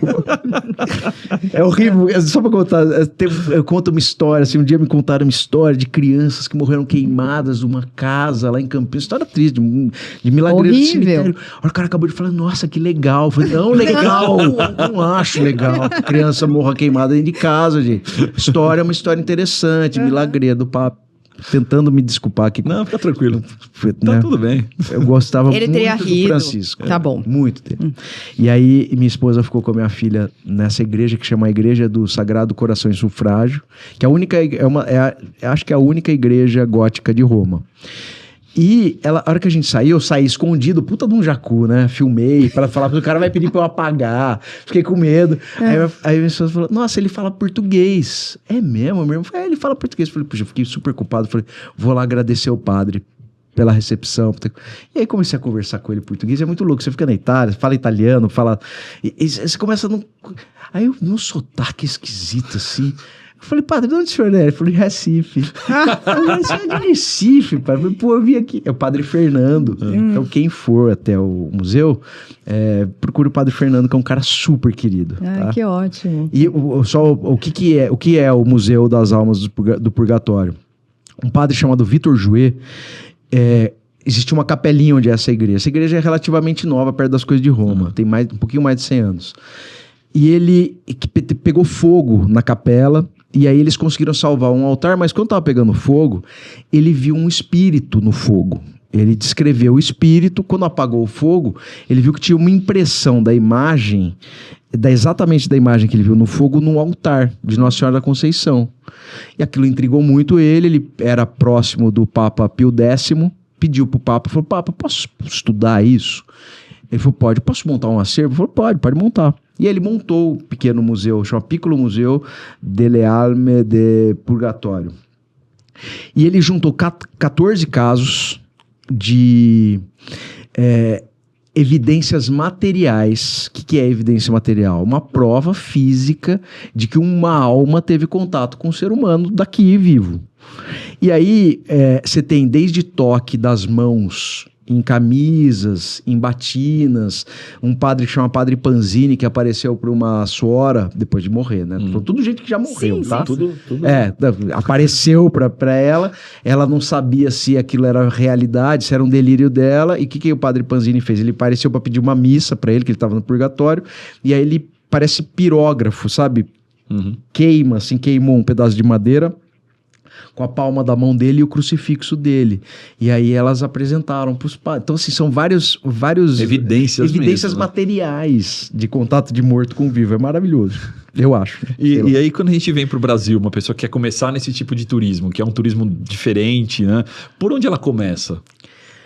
É horrível. Só pra contar, eu conto uma história. Assim, um dia me contaram uma história de crianças que morreram queimadas numa casa lá em Campinas. História triste, de milagreiro do Horrível. cemitério. Aí o cara acabou de falar, nossa, que legal. Eu falei, não, legal. Não acho legal que criança morra queimada dentro de casa, gente. História é uma história interessante. Milagreiro do Papa. Tentando me desculpar aqui. Não, fica tranquilo. Tá né? tudo bem. Eu gostava Ele teria muito rido. do Francisco. Tá bom. Muito dele. E aí, minha esposa ficou com a minha filha nessa igreja que chama a Igreja do Sagrado Coração em Sufrágio, que é a única, acho que é a única igreja gótica de Roma. E ela, a hora que a gente saiu, eu saí escondido, puta de um jacu, né? Filmei para falar, o cara vai pedir pra eu apagar. Fiquei com medo. Aí minha esposa falou, nossa, ele fala português. É mesmo? Eu falei, ele fala português. Eu falei, puxa, eu fiquei super culpado. Falei, vou lá agradecer o padre pela recepção. E aí comecei a conversar com ele em português. É muito louco. Você fica na Itália, fala italiano, fala... E você começa num... Aí num sotaque esquisito, assim... Eu falei, padre, de onde o senhor é? Ele falou, de Recife. Eu falei, você é de Recife, padre? Eu falei, pô, eu vim aqui. É o padre Fernando. Então, quem for até o museu, procure o padre Fernando, que é um cara super querido. Ah, tá? que ótimo. E o que é o Museu das Almas do Purgatório? Um padre chamado Vitor Jouet, existe uma capelinha onde é essa igreja. Essa igreja é relativamente nova, perto das coisas de Roma. Tem um pouquinho mais de 100 anos. E ele pegou fogo na capela, e aí eles conseguiram salvar um altar, mas quando estava pegando fogo, ele viu um espírito no fogo. Ele descreveu o espírito, quando apagou o fogo, ele viu que tinha uma impressão da imagem, exatamente da imagem que ele viu no fogo, no altar de Nossa Senhora da Conceição. E aquilo intrigou muito ele era próximo do Papa Pio X, pediu para o Papa, falou, Papa, posso estudar isso? Ele falou, pode, posso montar um acervo? Ele falou, pode montar. E ele montou o pequeno museu, chama Piccolo Museo delle Alme de Purgatório. E ele juntou 14 casos de evidências materiais. O que é evidência material? Uma prova física de que uma alma teve contato com o ser humano daqui vivo. E aí você tem desde toque das mãos em camisas, em batinas, um padre que chama Padre Panzini, que apareceu para uma suora depois de morrer, né? Tudo gente que já morreu, Sim, tá? sim, Tudo. Apareceu para ela não sabia se aquilo era realidade, se era um delírio dela, e o que o Padre Panzini fez? Ele apareceu para pedir uma missa para ele, que ele estava no purgatório, e aí ele parece pirógrafo, sabe? Queimou um pedaço de madeira com a palma da mão dele e o crucifixo dele. E aí elas apresentaram para os padres. Então, assim, são vários Evidências mesmo, né? materiais de contato de morto com vivo. É maravilhoso. Eu acho. E aí, quando a gente vem para o Brasil, uma pessoa que quer começar nesse tipo de turismo, que é um turismo diferente, né? Por onde ela começa?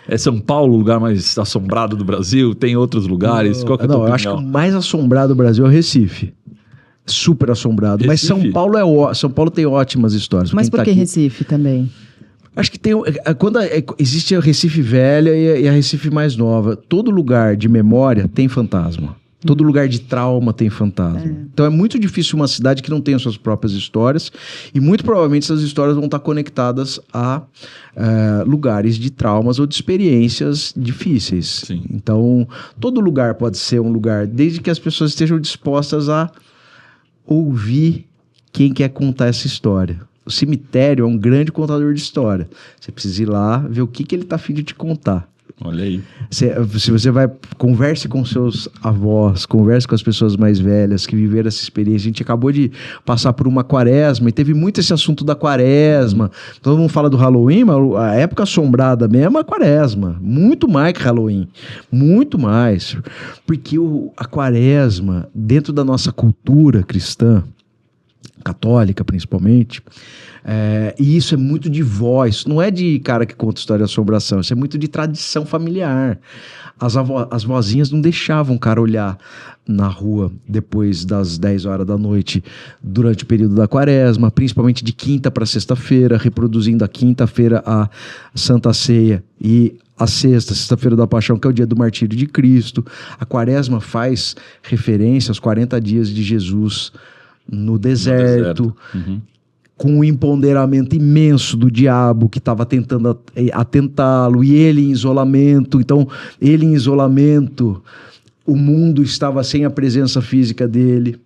É São Paulo o lugar mais assombrado do Brasil? Tem outros lugares? Qual que é a tua eu opinião? acho que o mais assombrado do Brasil é o Recife. Super assombrado. Mas Recife? São Paulo tem ótimas histórias. Mas Quem por tá que aqui- Recife também? Acho que tem. Existe a Recife velha e a Recife mais nova. Todo lugar de memória tem fantasma. Todo lugar de trauma tem fantasma. Então é muito difícil uma cidade que não tem as suas próprias histórias. E muito provavelmente essas histórias vão estar conectadas a lugares de traumas ou de experiências difíceis. Sim. Então, todo lugar pode ser um lugar, desde que as pessoas estejam dispostas a ouvir quem quer contar essa história. O cemitério é um grande contador de história. Você precisa ir lá ver o que ele está a fim de te contar. Olha aí. Se você vai, converse com seus avós, converse com as pessoas mais velhas que viveram essa experiência. A gente acabou de passar por uma quaresma e teve muito esse assunto da quaresma. Todo mundo fala do Halloween, mas a época assombrada mesmo é a quaresma. Muito mais que Halloween. Muito mais. Porque a quaresma, dentro da nossa cultura cristã, católica principalmente, e isso é muito de voz, não é de cara que conta história de assombração, isso é muito de tradição familiar. As vozinhas não deixavam o cara olhar na rua depois das 10 horas da noite durante o período da quaresma, principalmente de quinta para sexta-feira, reproduzindo a quinta-feira a Santa Ceia e a sexta-feira da Paixão, que é o dia do martírio de Cristo. A quaresma faz referência aos 40 dias de Jesus no deserto. Uhum. Com o empoderamento imenso do diabo que estava tentando atentá-lo, e ele em isolamento. Então, ele em isolamento, o mundo estava sem a presença física dele,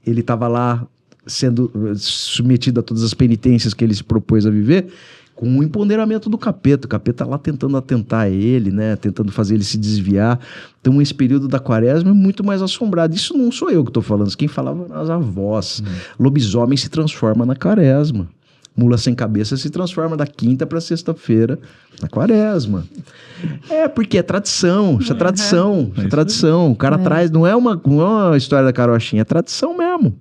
ele estava lá sendo submetido a todas as penitências que ele se propôs a viver, com o empoderamento do capeta. O capeta lá tentando atentar a ele, né? Tentando fazer ele se desviar. Então, esse período da quaresma é muito mais assombrado. Isso não sou eu que estou falando, quem falava eram as avós. Lobisomem se transforma na quaresma. Mula sem cabeça se transforma da quinta para sexta-feira na quaresma. Porque é tradição, isso é tradição, isso é tradição. O cara traz, não é uma história da carochinha, é tradição mesmo.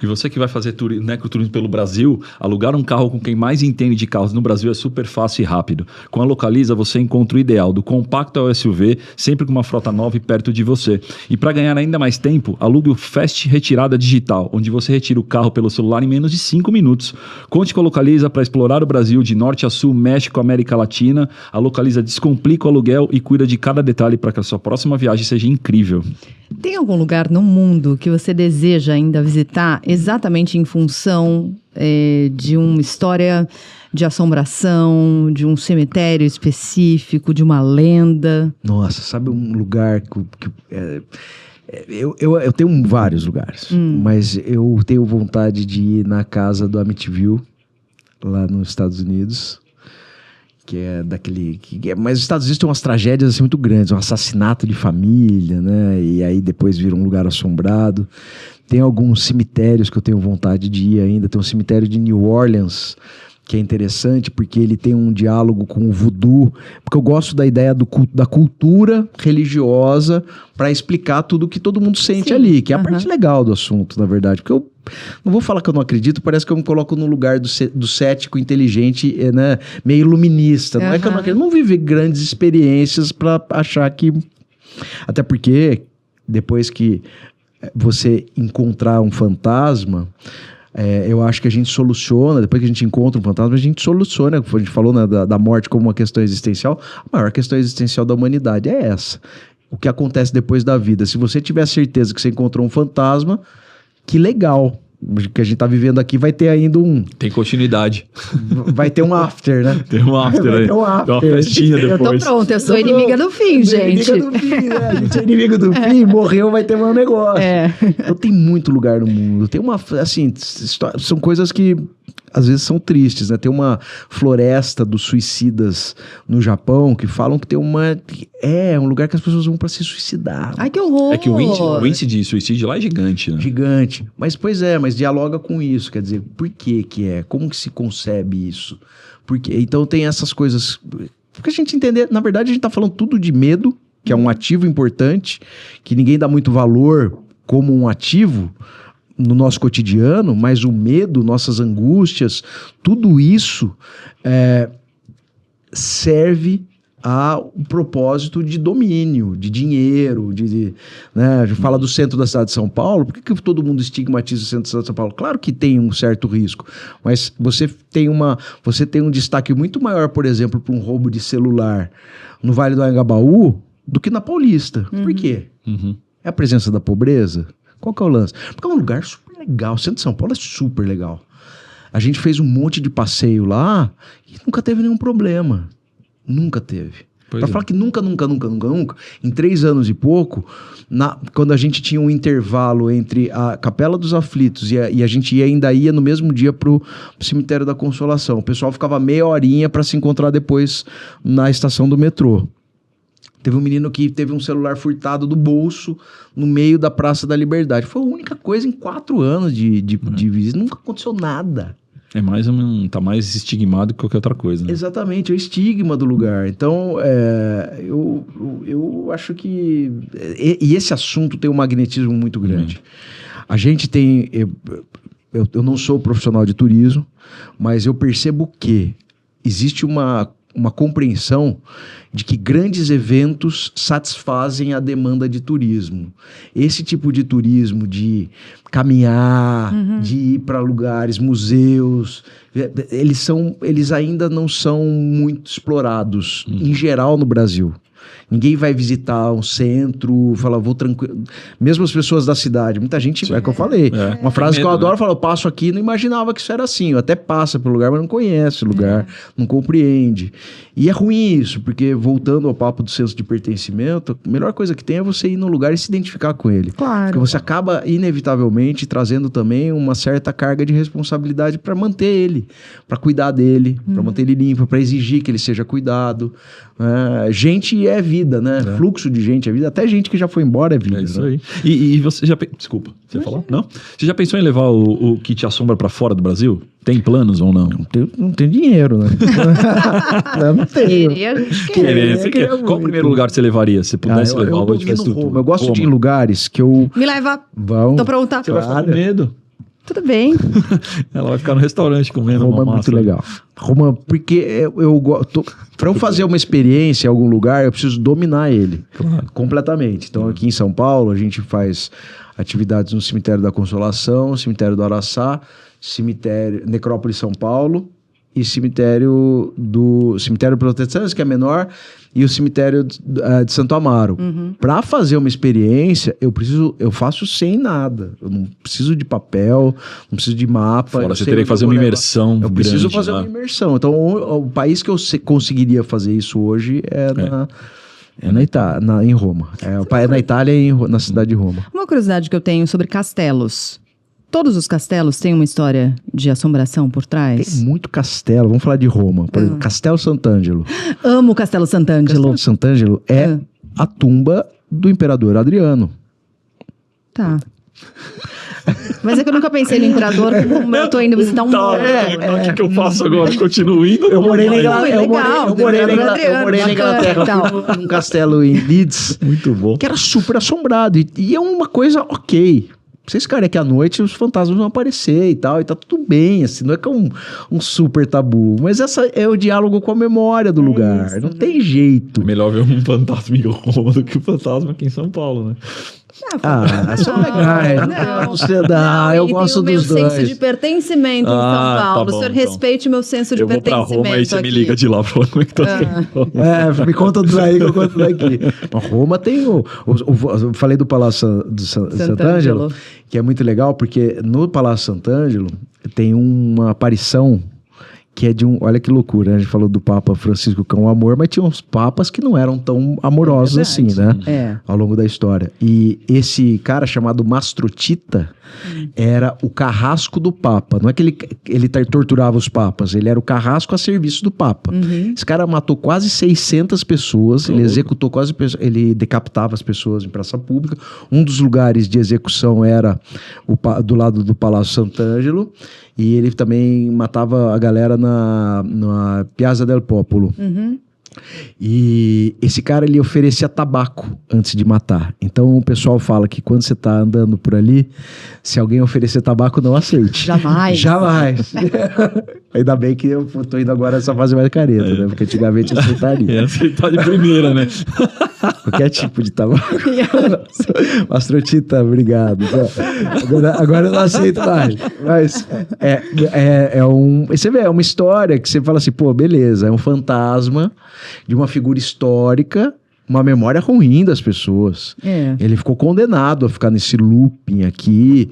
E você que vai fazer necroturismo pelo Brasil, alugar um carro com quem mais entende de carros no Brasil é super fácil e rápido. Com a Localiza você encontra o ideal, do compacto ao SUV, sempre com uma frota nova e perto de você. E para ganhar ainda mais tempo, alugue o Fast Retirada Digital, onde você retira o carro pelo celular em menos de 5 minutos. Conte com a Localiza para explorar o Brasil de norte a sul, México, América Latina. A Localiza descomplica o aluguel e cuida de cada detalhe para que a sua próxima viagem seja incrível. Tem algum lugar no mundo que você deseja ainda visitar exatamente em função de uma história de assombração, de um cemitério específico, de uma lenda? Nossa, sabe um lugar eu tenho vários lugares, mas eu tenho vontade de ir na casa do Amityville, lá nos Estados Unidos, que é daquele... mas os Estados Unidos tem umas tragédias assim, muito grandes, um assassinato de família, né? E aí depois vira um lugar assombrado. Tem alguns cemitérios que eu tenho vontade de ir ainda. Tem um cemitério de New Orleans, que é interessante porque ele tem um diálogo com o voodoo, porque eu gosto da ideia da cultura religiosa para explicar tudo que todo mundo sente ali, que é a parte legal do assunto, na verdade, porque eu não vou falar que eu não acredito, parece que eu me coloco no lugar do cético inteligente, né, meio iluminista, não é que eu não acredito, eu não vivi grandes experiências para achar que, até porque depois que você encontrar um fantasma, eu acho que a gente soluciona, depois que a gente encontra um fantasma, a gente soluciona, a gente falou, né, da morte como uma questão existencial, a maior questão existencial da humanidade é essa. O que acontece depois da vida? Se você tiver certeza que você encontrou um fantasma, que legal. O que a gente tá vivendo aqui vai ter ainda Tem continuidade. Vai ter um after, né? Tem um after aí. Tem um after. Tem uma festinha depois. Eu tô pronta, eu sou inimiga do fim, gente. Inimiga do fim, né? A gente é inimigo do fim, morreu, vai ter um negócio. Então tem muito lugar no mundo. Tem uma, assim, são coisas que às vezes são tristes, né? Tem uma floresta dos suicidas no Japão que falam que tem um lugar que as pessoas vão pra se suicidar. Ai, que horror! É que o índice de suicídio lá é gigante, né? Gigante. Mas, mas dialoga com isso. Quer dizer, por que é? Como que se concebe isso? Por quê? Então tem essas coisas... Porque a gente entender... Na verdade, a gente tá falando tudo de medo, que é um ativo importante, que ninguém dá muito valor como um ativo, no nosso cotidiano, mas o medo, nossas angústias, tudo isso serve a um propósito de domínio, de dinheiro, né? A gente fala do centro da cidade de São Paulo. Por que todo mundo estigmatiza o centro da cidade de São Paulo? Claro que tem um certo risco, mas você tem um destaque muito maior, por exemplo, para um roubo de celular no Vale do Anhangabaú do que na Paulista. Por quê? É a presença da pobreza? Qual que é o lance? Porque é um lugar super legal. O centro de São Paulo é super legal. A gente fez um monte de passeio lá e nunca teve nenhum problema. Nunca teve. Pra falar que nunca, em 3 anos e pouco, quando a gente tinha um intervalo entre a Capela dos Aflitos e a gente ainda ia no mesmo dia pro Cemitério da Consolação, o pessoal ficava meia horinha para se encontrar depois na estação do metrô. Teve um menino que teve um celular furtado do bolso no meio da Praça da Liberdade. Foi a única coisa em 4 anos de visita. Nunca aconteceu nada. Tá mais estigmado que qualquer outra coisa, né? Exatamente, é o estigma do lugar. Então, eu acho que... E esse assunto tem um magnetismo muito grande. A gente tem... Eu não sou profissional de turismo, mas eu percebo que existe uma compreensão de que grandes eventos satisfazem a demanda de turismo. Esse tipo de turismo de caminhar, de ir para lugares, museus, eles ainda não são muito explorados, em geral, no Brasil. Ninguém vai visitar um centro, falar, vou tranquilo. Mesmo as pessoas da cidade, muita gente, é que eu falei. Uma frase que eu adoro, fala, eu passo aqui, não imaginava que isso era assim. Eu até passa pelo lugar, mas não conhece o lugar, não compreende. E é ruim isso, porque voltando ao papo do senso de pertencimento, a melhor coisa que tem é você ir no lugar e se identificar com ele. Claro. Porque você acaba, inevitavelmente, trazendo também uma certa carga de responsabilidade para manter ele, para cuidar dele, para manter ele limpo, para exigir que ele seja cuidado. Gente é vida, né? Fluxo de gente é vida. Até gente que já foi embora é vida. É isso aí. E você já... Desculpa, você ia falar? Não? Você já pensou em levar o Kit Assombra para fora do Brasil? Tem planos ou não? Não tenho dinheiro, né? Não tenho. Qual o primeiro lugar que você levaria? Se pudesse levar eu hoje, faz tudo. Roma. Eu gosto de ir em lugares que eu... Me leva. Vão. Tô pronta. Você vai ficar com medo. Tudo bem. Ela vai ficar no restaurante comendo Roma uma massa. É muito legal. Roma, porque eu gosto... Para eu fazer uma experiência em algum lugar, eu preciso dominar ele. Claro. Completamente. Então, aqui em São Paulo, a gente faz atividades no Cemitério da Consolação, Cemitério do Araçá, Necrópole São Paulo e Cemitério Protestante, que é menor, e o Cemitério de Santo Amaro. Para fazer uma experiência, eu faço sem nada. Eu não preciso de papel, não preciso de mapa. Fora, você teria que fazer uma imersão. Eu preciso fazer uma imersão. Então, o país que eu conseguiria fazer isso hoje em Roma. É na Itália e na cidade de Roma. Uma curiosidade que eu tenho sobre castelos. Todos os castelos têm uma história de assombração por trás? Tem muito castelo. Vamos falar de Roma. Por exemplo, Castelo Sant'Angelo. Amo o Castelo Sant'Angelo. Castelo Sant'Angelo é a tumba do imperador Adriano. Tá. Mas é que eu nunca pensei no imperador como eu tô indo visitar um morro. O que eu faço agora? Continuo indo? Eu morei na Legal, Inglaterra. Fui num castelo em Leeds. Muito bom. Que era super assombrado. E é uma coisa ok. Vocês ficarem aqui à noite, os fantasmas vão aparecer e tal, e tá tudo bem, assim, não é que é um super tabu, mas essa é o diálogo com a memória do lugar, isso, não tem jeito. Melhor ver um fantasma em Roma do que um fantasma aqui em São Paulo, né? São legais. Eu gosto dos dois. O meu senso de pertencimento em São Paulo. Tá bom, o senhor respeite o meu senso de pertencimento. Eu vou pra Roma e você me liga de lá pra falar como é que tá. Me conta tudo aí que eu conto daqui. Roma tem eu falei do Palácio do Sant'Angelo, que é muito legal, porque no Palácio Sant'Angelo tem uma aparição que é de olha que loucura, né? A gente falou do Papa Francisco, que é um amor, mas tinha uns papas que não eram tão amorosos assim, né? Ao longo da história. E esse cara chamado Mastrotita era o carrasco do Papa. Não é que ele torturava os papas, ele era o carrasco a serviço do Papa. Esse cara matou quase 600 pessoas, ele executou ele decapitava as pessoas em praça pública. Um dos lugares de execução era do lado do Palácio Sant'Angelo, e ele também matava a galera na Piazza del Popolo. E esse cara, ele oferecia tabaco antes de matar. Então o pessoal fala que quando você tá andando por ali, se alguém oferecer tabaco, não aceite. Jamais. Jamais. Ainda bem que eu tô indo agora nessa fase mais careta, né? Porque antigamente eu aceitaria. É aceitar de primeira, né? Qualquer tipo de tabaco. Mastrotita, obrigado. Agora eu não aceito mais. Mas você vê, é uma história que você fala assim, pô, beleza, é um fantasma de uma figura histórica, uma memória ruim das pessoas. Ele ficou condenado a ficar nesse looping aqui,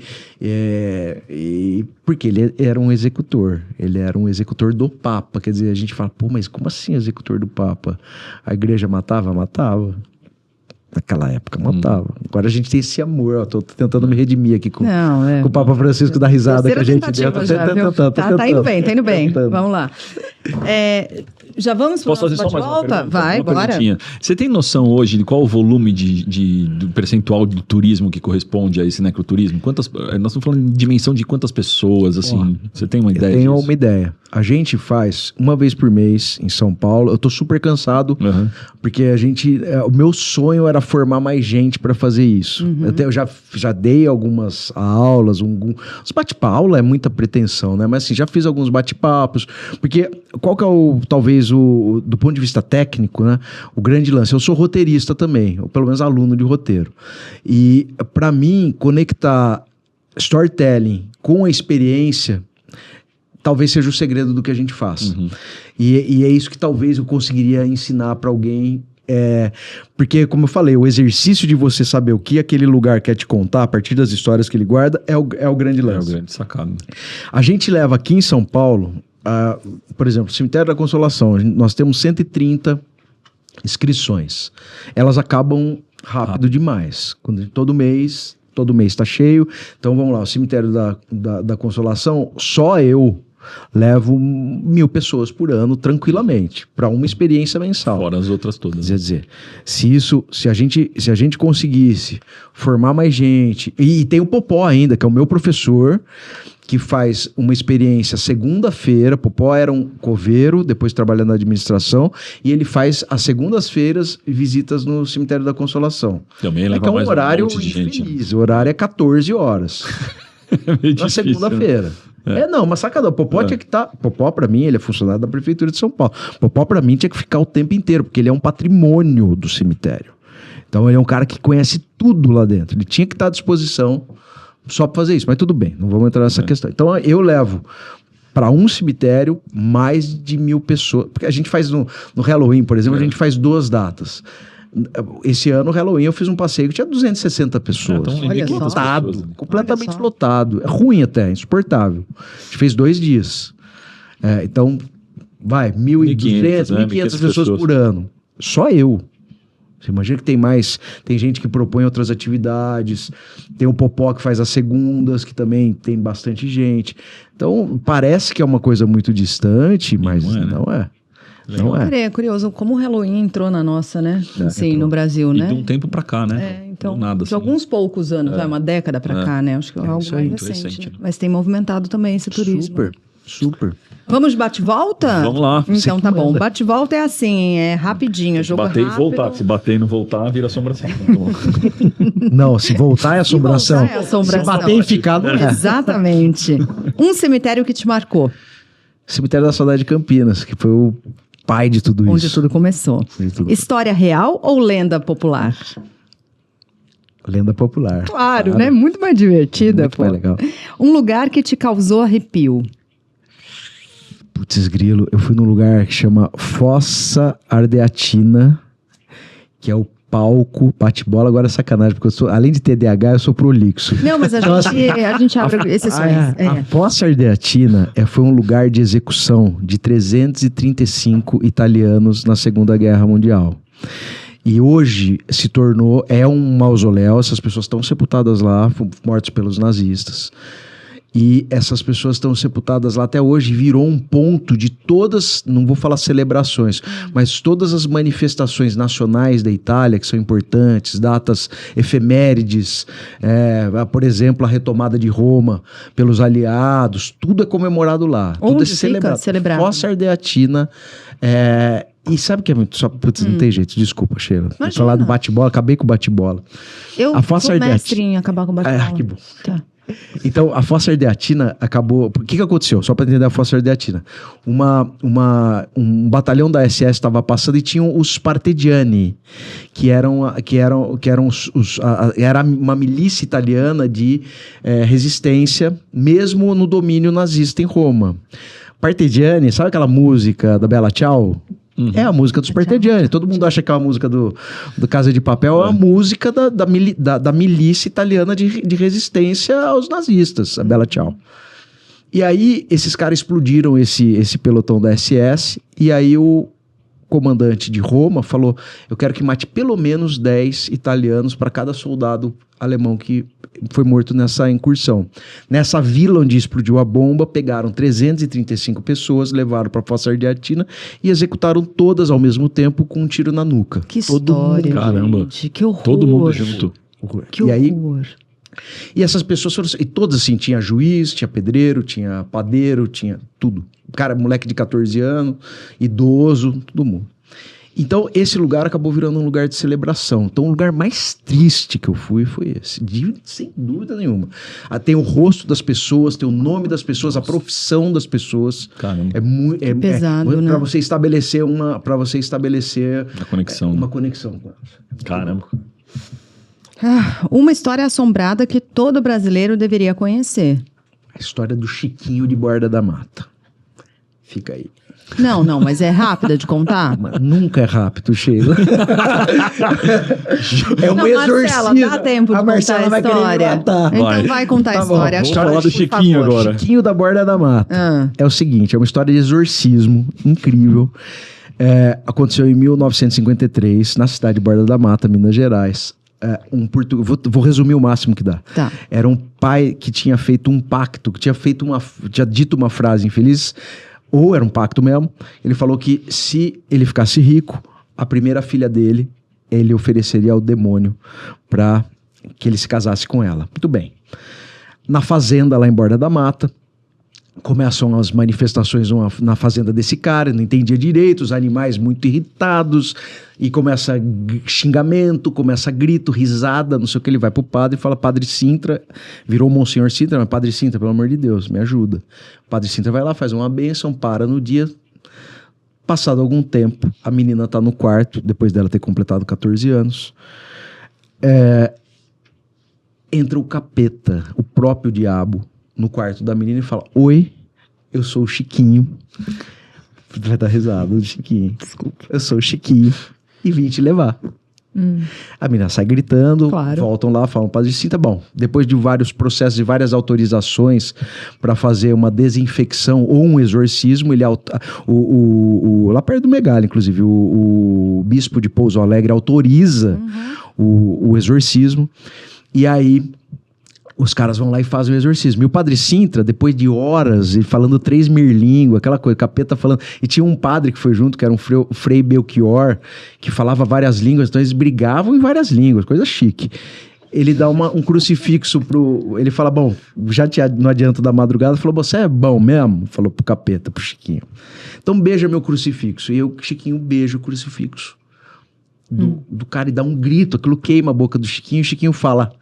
porque ele era um executor. Ele era um executor do Papa. Quer dizer, a gente fala, pô, mas como assim executor do Papa? A igreja matava? Matava. Naquela época matava. Agora a gente tem esse amor, ó, tô tentando me redimir aqui com o Papa Francisco da risada que a gente deu. Tá indo bem, tá indo bem. Vamos lá. Já vamos para o nosso bate-volta? Vai, bora. Você tem noção hoje de qual o volume do percentual do turismo que corresponde a esse necroturismo? Nós estamos falando de dimensão de quantas pessoas, assim, você tem uma ideia? Eu tenho uma ideia. A gente faz uma vez por mês em São Paulo. Eu tô super cansado, porque o meu sonho era formar mais gente para fazer isso. Eu já dei algumas aulas, os bate-papo é muita pretensão, né? Mas assim, já fiz alguns bate-papos, porque qual que é talvez do ponto de vista técnico, né? O grande lance, eu sou roteirista também, ou pelo menos aluno de roteiro. E para mim, conectar storytelling com a experiência talvez seja o segredo do que a gente faz. E é isso que talvez eu conseguiria ensinar para alguém. Porque, como eu falei, o exercício de você saber o que aquele lugar quer te contar a partir das histórias que ele guarda é o grande lance. É o grande sacado. A gente leva aqui em São Paulo, por exemplo, Cemitério da Consolação, nós temos 130 inscrições. Elas acabam rápido demais. Todo mês está cheio. Então vamos lá, o Cemitério da Consolação, só eu levo 1.000 pessoas por ano tranquilamente para uma experiência mensal. Fora as outras todas. Quer dizer, se a gente conseguisse formar mais gente, e tem o Popó ainda, que é o meu professor, que faz uma experiência segunda-feira. Popó era um coveiro, depois trabalhando na administração, e ele faz às segundas-feiras visitas no Cemitério da Consolação. Também leva então, mais um horário monte de gente. infeliz. O horário é 14 horas. Na segunda-feira. Mas sacadão, Popó tinha que estar. Popó, pra mim, ele é funcionário da Prefeitura de São Paulo. Popó, pra mim, tinha que ficar o tempo inteiro, porque ele é um patrimônio do cemitério. Então, ele é um cara que conhece tudo lá dentro. Ele tinha que estar à disposição só pra fazer isso. Mas tudo bem, não vamos entrar nessa questão. Então, eu levo para um cemitério mais de 1.000 pessoas. Porque a gente faz no Halloween, por exemplo, a gente faz 2 datas. Esse ano, no Halloween, eu fiz um passeio que tinha 260 pessoas. Lotado, completamente lotado. É ruim até, insuportável. A gente fez 2 dias. Então, 1.200, 1.500 pessoas por ano. Só eu. Você imagina que tem gente que propõe outras atividades, tem o Popó que faz as segundas, que também tem bastante gente. Então, parece que é uma coisa muito distante, mas não é. Não é. É curioso como o Halloween entrou na nossa, né? Assim, no Brasil, né? E de um tempo pra cá, né? Então, nada, de alguns poucos anos, uma década pra cá, né? Acho que é algo mais recente. Mas tem movimentado também esse turismo. Super. Vamos de bate-volta? Vamos lá. Então tá bom. Bate-volta é assim, é rapidinho, jogo bater rápido. E voltar. Se bater e não voltar, vira assombração. Não, se voltar é assombração. Se bater e ficar, não é. Exatamente. Um cemitério que te marcou. Cemitério da Saudade de Campinas, que foi o pai de tudo isso. Onde tudo começou. História real ou lenda popular? Lenda popular. Claro, né? Muito mais divertida. Muito mais legal. Um lugar que te causou arrepio. Putz, grilo, eu fui num lugar que chama Fossa Ardeatina, que é o palco bate-bola. Agora é sacanagem, porque além de TDAH, eu sou prolixo. Não, mas a gente abre exceções. A Fossa Ardeatina foi um lugar de execução de 335 italianos na Segunda Guerra Mundial. E hoje se tornou, um mausoléu, essas pessoas estão sepultadas lá, mortas pelos nazistas. E essas pessoas estão sepultadas lá até hoje, virou um ponto de todas, não vou falar celebrações, mas todas as manifestações nacionais da Itália, que são importantes, datas efemérides, por exemplo, a retomada de Roma pelos aliados, tudo é comemorado lá. Onde tudo é fica celebrado? Fossa Ardeatina E sabe o que é muito... Putz, não tem jeito, desculpa, Sheila. Vou Imagina. falar do bate-bola, acabei com o bate-bola. Eu A sou fosfardiatina- mestre em acabar com o bate-bola. Ah, que bom. Tá. Então, a fosfardiatina acabou... O que aconteceu? Só para entender a fosfardiatina. Um batalhão da SS estava passando e tinham os Partigiani, que eram era uma milícia italiana de resistência, mesmo no domínio nazista em Roma. Partigiani, sabe aquela música da Bella Ciao? É a música dos Partigiani. Todo mundo acha que é a música do Casa de Papel. É a música da milícia italiana de resistência aos nazistas, a Bella Ciao. E aí, esses caras explodiram esse pelotão da SS. E aí, o comandante de Roma falou: eu quero que mate pelo menos 10 italianos para cada soldado alemão que foi morto nessa incursão. Nessa vila onde explodiu a bomba, pegaram 335 pessoas, levaram para a fosfardiatina e executaram todas ao mesmo tempo com um tiro na nuca. Que Todo história, mundo. Caramba. gente. Que horror. Todo mundo junto. Que E aí, horror. e essas pessoas foram... E todas assim, tinha juiz, tinha pedreiro, tinha padeiro, tinha tudo. Cara, moleque de 14 anos, idoso, todo mundo. Então, esse lugar acabou virando um lugar de celebração. Então, o lugar mais triste que eu fui foi esse. Sem dúvida nenhuma. Tem o rosto das pessoas, tem o nome das pessoas, a profissão das pessoas. Caramba. É muito... pesado, né? Para você estabelecer A conexão. uma né? conexão com elas. Caramba. Uma história assombrada que todo brasileiro deveria conhecer. A história do Chiquinho de Borda da Mata. Fica aí. Não, mas é rápida de contar? Mas nunca é rápido, Sheila. É um Não, Marcela, exorcismo. dá tempo de A Marcela contar a vai querer me história. matar. Então vai contar a Tá bom. história. Vamos Conte, falar do por Chiquinho favor. agora. Chiquinho da Borda da Mata. Ah. É o seguinte, é uma história de exorcismo incrível. Aconteceu em 1953, na cidade de Borda da Mata, Minas Gerais. Vou resumir o máximo que dá. Tá. Era um pai que tinha feito um pacto, que tinha dito uma frase infeliz, ou era um pacto mesmo. Ele falou que se ele ficasse rico, a primeira filha dele, ele ofereceria ao demônio para que ele se casasse com ela. Muito bem. Na fazenda lá em Borda da Mata, começam as manifestações na fazenda desse cara, não entendia direito, os animais muito irritados, e começa xingamento, começa grito, risada, não sei o que. Ele vai pro padre e fala: Padre Sintra, virou Monsenhor Sintra, mas Padre Sintra, pelo amor de Deus, me ajuda. O Padre Sintra vai lá, faz uma bênção, para no dia. Passado algum tempo, a menina tá no quarto, depois dela ter completado 14 anos. Entra o capeta, o próprio diabo, no quarto da menina e fala: Oi, eu sou o Chiquinho. Vai dar risada do Chiquinho. Desculpa. Eu sou o Chiquinho e vim te levar. A menina sai gritando, Claro. voltam lá, falam: Padre Sintra, bom, depois de vários processos e várias autorizações para fazer uma desinfecção ou um exorcismo, ele lá perto do Megalha, inclusive, o bispo de Pouso Alegre autoriza o exorcismo. E aí os caras vão lá e fazem o exorcismo. E o Padre Sintra, depois de horas, ele falando 3 mirlínguas, aquela coisa, capeta falando... E tinha um padre que foi junto, que era um Frei Belchior, que falava várias línguas, então eles brigavam em várias línguas, coisa chique. Ele dá um crucifixo pro... Ele fala: bom, já no adianto da madrugada, falou: você é bom mesmo? Falou pro capeta, pro Chiquinho. Então beija meu crucifixo. E o Chiquinho beija o crucifixo do cara e dá um grito, aquilo queima a boca do Chiquinho. O Chiquinho fala: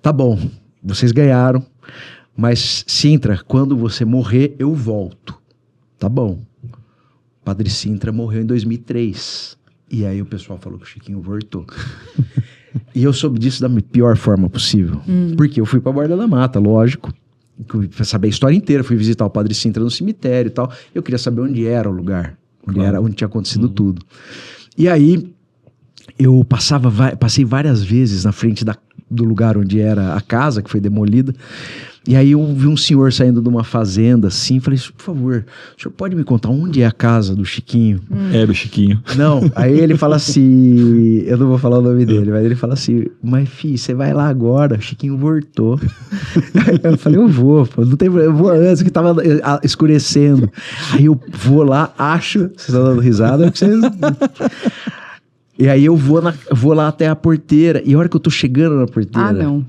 tá bom, vocês ganharam, mas Sintra, quando você morrer, eu volto. Tá bom. O Padre Sintra morreu em 2003. E aí o pessoal falou que o Chiquinho voltou. E eu soube disso da pior forma possível. Porque eu fui pra Borda da Mata, lógico. Pra saber a história inteira. Fui visitar o Padre Sintra no cemitério e tal. Eu queria saber onde era o lugar. Onde tinha acontecido tudo. E aí, eu passei várias vezes na frente do lugar onde era a casa, que foi demolida. E aí eu vi um senhor saindo de uma fazenda assim, falei: por favor, o senhor pode me contar onde é a casa do Chiquinho? Do Chiquinho. Não, aí ele fala assim, eu não vou falar o nome dele, mas ele fala assim: mas filho, você vai lá agora, o Chiquinho voltou. Eu falei: eu vou, pô, não tem problema, eu vou antes, que tava escurecendo. Aí eu vou lá, acho, vocês estão dando risada, porque vocês... E aí eu vou lá até a porteira. E a hora que eu tô chegando na porteira... Ah, não.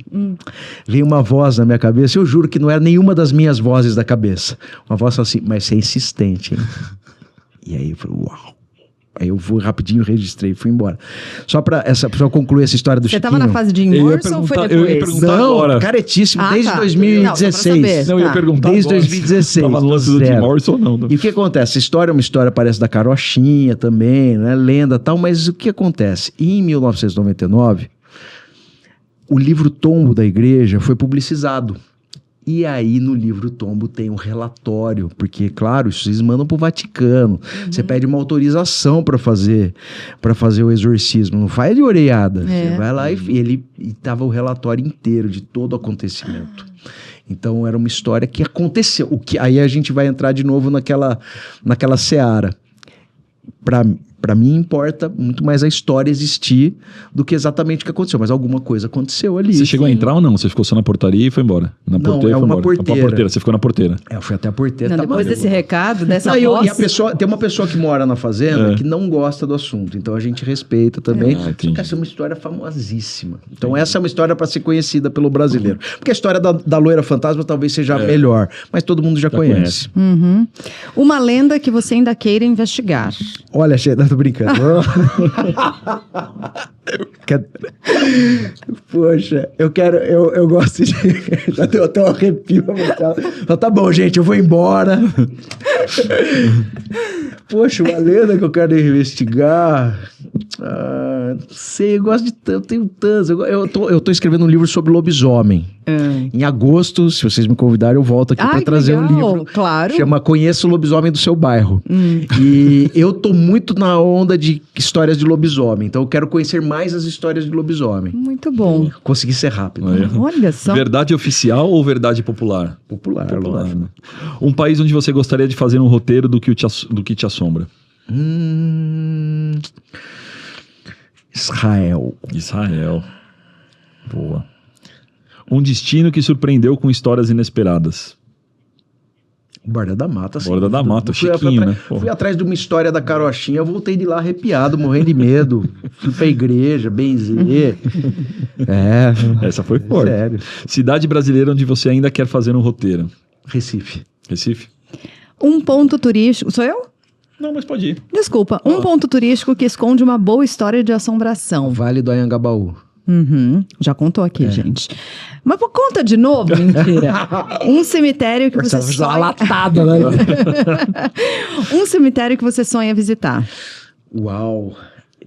Veio uma voz na minha cabeça. Eu juro que não era nenhuma das minhas vozes da cabeça. Uma voz assim: mas você é insistente, hein? E aí eu falei: uau. Aí eu fui rapidinho, registrei e fui embora. Só pra concluir essa história do Você Chiquinho. tava na fase de emorso ou foi depois? eu ia perguntar Não, agora. caretíssimo, desde tá. 2016. Não, eu ia Tá. perguntar Desde agora. 2016. Tava no lance do Jim Zero. Morrison ou não? E o que acontece? A história é uma história, parece, da carochinha também, né? Lenda e tal, mas o que acontece? Em 1999, o livro Tombo da igreja foi publicizado. E aí, no livro Tombo tem um relatório, porque, claro, isso eles mandam pro Vaticano. Você pede uma autorização para fazer o exorcismo. Não faz de orelhada. Você vai lá e tava o relatório inteiro de todo o acontecimento. Então, era uma história que aconteceu. Aí a gente vai entrar de novo naquela seara. Pra mim, importa muito mais a história existir do que exatamente o que aconteceu. Mas alguma coisa aconteceu ali. Você chegou a entrar ou não? Você ficou só na portaria e foi embora? Na Não, porteira é foi uma embora. porteira. A porteira, você ficou na porteira. Eu fui até a porteira. Não, depois desse recado, dessa E voz... tem uma pessoa que mora na fazenda que não gosta do assunto. Então a gente respeita também. Só entendi. que essa é uma história famosíssima. Então essa é uma história para ser conhecida pelo brasileiro. Porque a história da loira fantasma talvez seja melhor. Mas todo mundo já conhece. Uma lenda que você ainda queira investigar. Olha, não tô brincando. Poxa, eu gosto de... Já deu até um arrepio. Então, tá bom, gente, eu vou embora. Poxa, uma lenda que eu quero investigar... não sei, eu gosto de... Eu tenho tantos... Eu tô escrevendo um livro sobre lobisomem. Em agosto, se vocês me convidarem, eu volto aqui para trazer um livro. Claro. Chama Conheça o Lobisomem do Seu Bairro. E eu tô muito na onda de histórias de lobisomem. Então eu quero conhecer mais as histórias de lobisomem. Muito bom. Consegui ser rápido. Olha só. Verdade oficial ou verdade popular? Popular, lógico. Né? Um país onde você gostaria de fazer um roteiro do que te assombra? Israel. Israel. Boa. Um destino que surpreendeu com histórias inesperadas. Borda da Mata, sim. Borda da Mata, Chiquinho, né? Fui atrás de uma história da carochinha, eu voltei de lá arrepiado, morrendo de medo. Fui pra igreja, benzer. Essa foi forte. Sério. Cidade brasileira onde você ainda quer fazer um roteiro? Recife. Recife? Um ponto turístico... Sou eu? Não, mas pode ir. Desculpa. Um ponto turístico que esconde uma boa história de assombração. Vale do Anhangabaú. Já contou aqui, gente. Mas por conta de novo, mentira. Um cemitério que você sonha... latada, né? Um cemitério que você sonha visitar. Uau!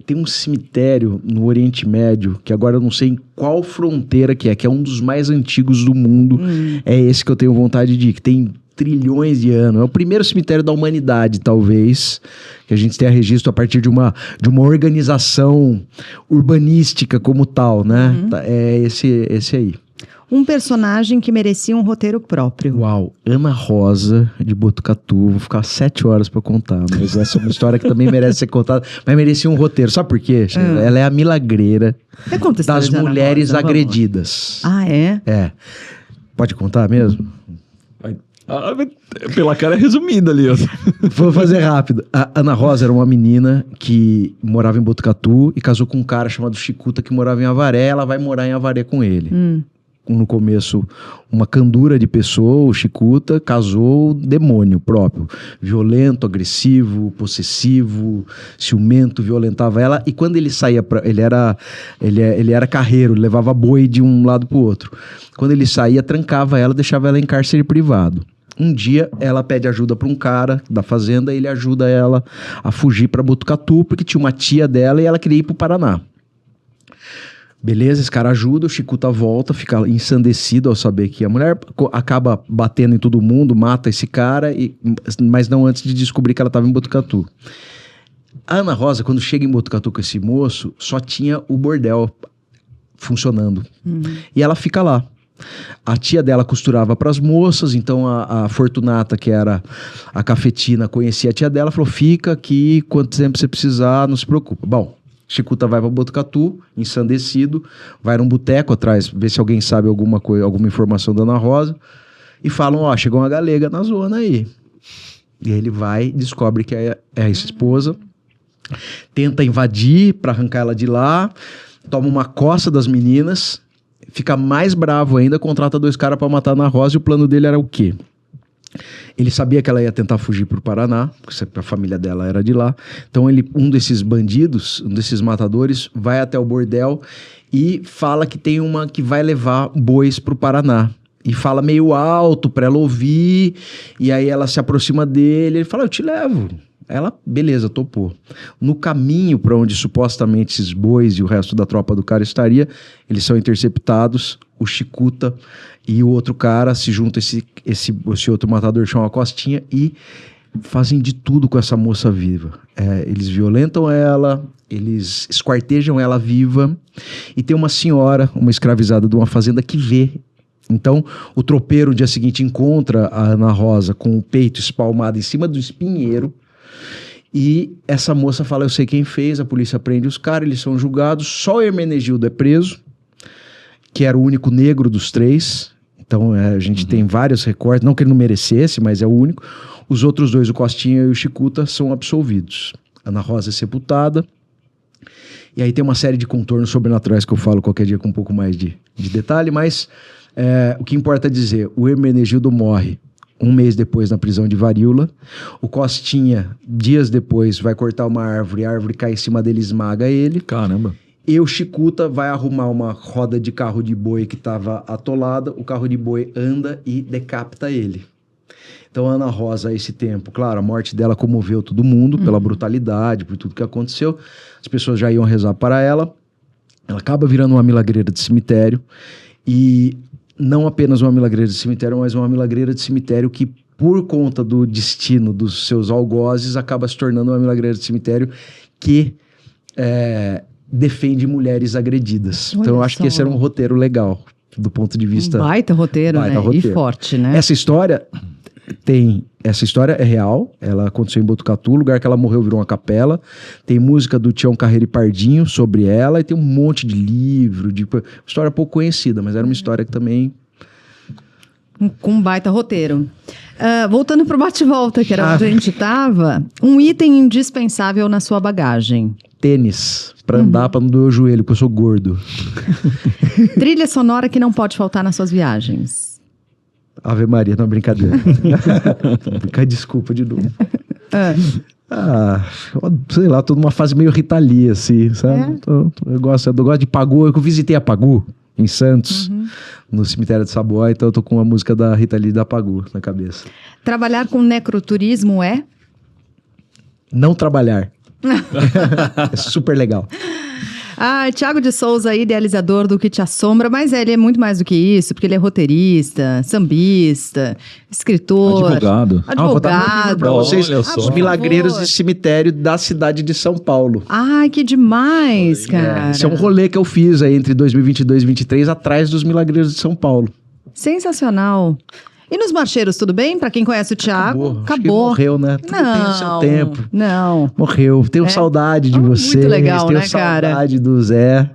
Tem um cemitério no Oriente Médio, que agora eu não sei em qual fronteira que é um dos mais antigos do mundo. É esse que eu tenho vontade de ir, que tem trilhões de anos. É o primeiro cemitério da humanidade, talvez, que a gente tenha registro a partir de uma organização urbanística como tal, né? É esse aí. Um personagem que merecia um roteiro próprio. Uau, Ana Rosa de Botucatu. Vou ficar 7 horas pra contar, mas essa é uma história que também merece ser contada, mas merecia um roteiro. Sabe por quê? Ela é a milagreira Conta a história das de Ana mulheres Rosa, vamos. agredidas. Ah, é? É. Pode contar mesmo? Pela cara é resumida ali. Ó. Vou fazer rápido. A Ana Rosa era uma menina que morava em Botucatu e casou com um cara chamado Chicuta que morava em Avaré. Ela vai morar em Avaré com ele. No começo, uma candura de pessoa, o Chicuta, casou o demônio próprio. Violento, agressivo, possessivo, ciumento, violentava ela. E quando ele saía, ele era carreiro, levava boi de um lado pro outro. Quando ele saía, trancava ela, deixava ela em cárcere privado. Um dia, ela pede ajuda para um cara da fazenda e ele ajuda ela a fugir para Botucatu, porque tinha uma tia dela e ela queria ir pro Paraná. Beleza, esse cara ajuda, o Chicuta volta, fica ensandecido ao saber que a mulher acaba batendo em todo mundo, mata esse cara, mas não antes de descobrir que ela estava em Botucatu. A Ana Rosa, quando chega em Botucatu com esse moço, só tinha o bordel funcionando. E ela fica lá. A tia dela costurava para as moças, então a Fortunata, que era a cafetina, conhecia a tia dela, falou, fica aqui, quanto tempo você precisar, não se preocupa. Bom, Chicuta vai para Botucatu, ensandecido, vai num boteco atrás, ver se alguém sabe alguma informação da Ana Rosa, e falam, chegou uma galega na zona aí. E aí ele vai, descobre que é a esposa, tenta invadir para arrancar ela de lá, toma uma coça das meninas, fica mais bravo ainda, contrata 2 caras para matar a Ana Rosa, e o plano dele era o quê? Ele sabia que ela ia tentar fugir para o Paraná, porque a família dela era de lá. Então um desses bandidos, um desses matadores, vai até o bordel e fala que tem uma que vai levar bois para o Paraná. E fala meio alto para ela ouvir, e aí ela se aproxima dele, ele fala, eu te levo. Ela, beleza, topou. No caminho para onde supostamente esses bois e o resto da tropa do cara estaria, eles são interceptados, o Chicuta e o outro cara se juntam, esse outro matador chama Costinha, e fazem de tudo com essa moça viva. Eles violentam ela, eles esquartejam ela viva, e tem uma senhora, uma escravizada de uma fazenda, que vê. Então, o tropeiro, no dia seguinte, encontra a Ana Rosa com o peito espalmado em cima do espinheiro, e essa moça fala, eu sei quem fez, a polícia prende os caras, eles são julgados, só o Hermenegildo é preso, que era o único negro dos três. Então a gente tem vários recortes, não que ele não merecesse, mas é o único. Os outros dois, o Costinha e o Chicuta, são absolvidos. Ana Rosa é sepultada. E aí tem uma série de contornos sobrenaturais que eu falo qualquer dia com um pouco mais de detalhe, mas o que importa é dizer, o Hermenegildo morre 1 mês depois na prisão de varíola. O Costinha, dias depois, vai cortar uma árvore, a árvore cai em cima dele e esmaga ele. Caramba. E o Chicuta vai arrumar uma roda de carro de boi que estava atolada, o carro de boi anda e decapita ele. Então a Ana Rosa, a esse tempo, claro, a morte dela comoveu todo mundo pela brutalidade, por tudo que aconteceu. As pessoas já iam rezar para ela. Ela acaba virando uma milagreira de cemitério. E não apenas uma milagreira de cemitério, mas uma milagreira de cemitério que, por conta do destino dos seus algozes, acaba se tornando uma milagreira de cemitério que defende mulheres agredidas. Olha então eu acho só. que esse era um roteiro legal, do ponto de vista... Baita roteiro, Baita né? roteiro. E forte, né? Essa história é real, ela aconteceu em Botucatu, o lugar que ela morreu virou uma capela. Tem música do Tião Carreiro e Pardinho sobre ela, e tem um monte de livro, história pouco conhecida, mas era uma história que também... Com um baita roteiro. Voltando pro bate-volta, que era onde a gente tava, um item indispensável na sua bagagem. Tênis, pra andar, pra não doer o joelho, porque eu sou gordo. Trilha sonora que não pode faltar nas suas viagens. Ave Maria, não, brincadeira. Desculpa de novo. Sei lá, tô numa fase meio Rita Lee, assim, sabe? Eu gosto de Pagu, eu visitei a Pagu, em Santos, no cemitério de Saboá, então eu tô com a música da Rita Lee da Pagu na cabeça. Trabalhar com necroturismo é? Não trabalhar. É super legal. Thiago de Souza, idealizador do Que Te Assombra, mas ele é muito mais do que isso, porque ele é roteirista, sambista, escritor, Advogado. Vou dar meu livro pra vocês. Olha só. Os Milagreiros de Cemitério da cidade de São Paulo. Ai, que demais, cara. Esse é um rolê que eu fiz aí entre 2022 e 2023, atrás dos Milagreiros de São Paulo. Sensacional. E nos marcheiros, tudo bem? Pra quem conhece o Thiago, Acho que morreu, né? Tudo tem o seu tempo. Não. Morreu. Tenho saudade de você. Muito legal, tenho né, cara? saudade do Zé.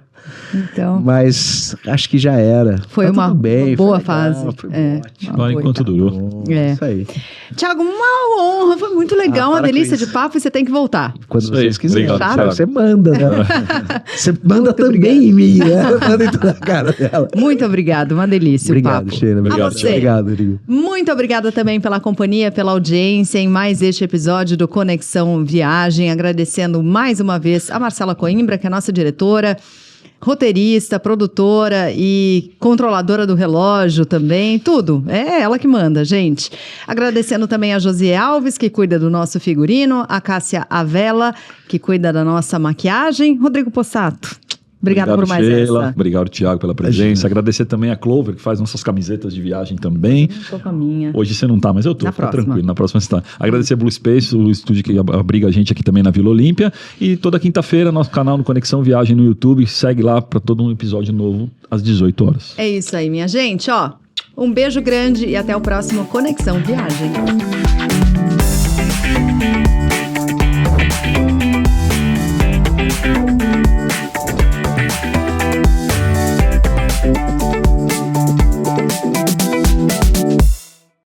Então, Mas acho que já era. foi Tá uma tudo bem, boa foi legal, fase. foi Uma Agora, boa enquanto etapa. durou. Isso aí. Thiago, uma honra, foi muito legal, uma para com delícia isso. de papo e você tem que voltar. Quando Isso aí, vocês quiserem. obrigado, Thiago, Thiago. você manda, né? Você manda também em mim, né? Manda em toda a cara dela. Muito obrigado, uma delícia Obrigado, o papo. Sheila. A você. Obrigado, Rodrigo. Muito obrigada também pela companhia, pela audiência em mais este episódio do Conexão Viagem. Agradecendo mais uma vez a Marcela Coimbra, que é a nossa diretora, roteirista, produtora e controladora do relógio também. Tudo. É ela que manda, gente. Agradecendo também a Josie Alves, que cuida do nosso figurino, a Cássia Avela, que cuida da nossa maquiagem. Rodrigo Possato. Obrigada por mais Sheila. essa. Obrigado, Thiago, pela presença. Agradecer também a Clover, que faz nossas camisetas de viagem também. Tô com a minha. Hoje você não tá, mas eu tô. Na Fica próxima. tranquilo. Na próxima você tá. Agradecer a Blue Space, o estúdio que abriga a gente aqui também na Vila Olímpia. E toda quinta-feira, nosso canal no Conexão Viagem no YouTube. Segue lá para todo um episódio novo às 18 horas. É isso aí, minha gente. Um beijo grande e até o próximo Conexão Viagem.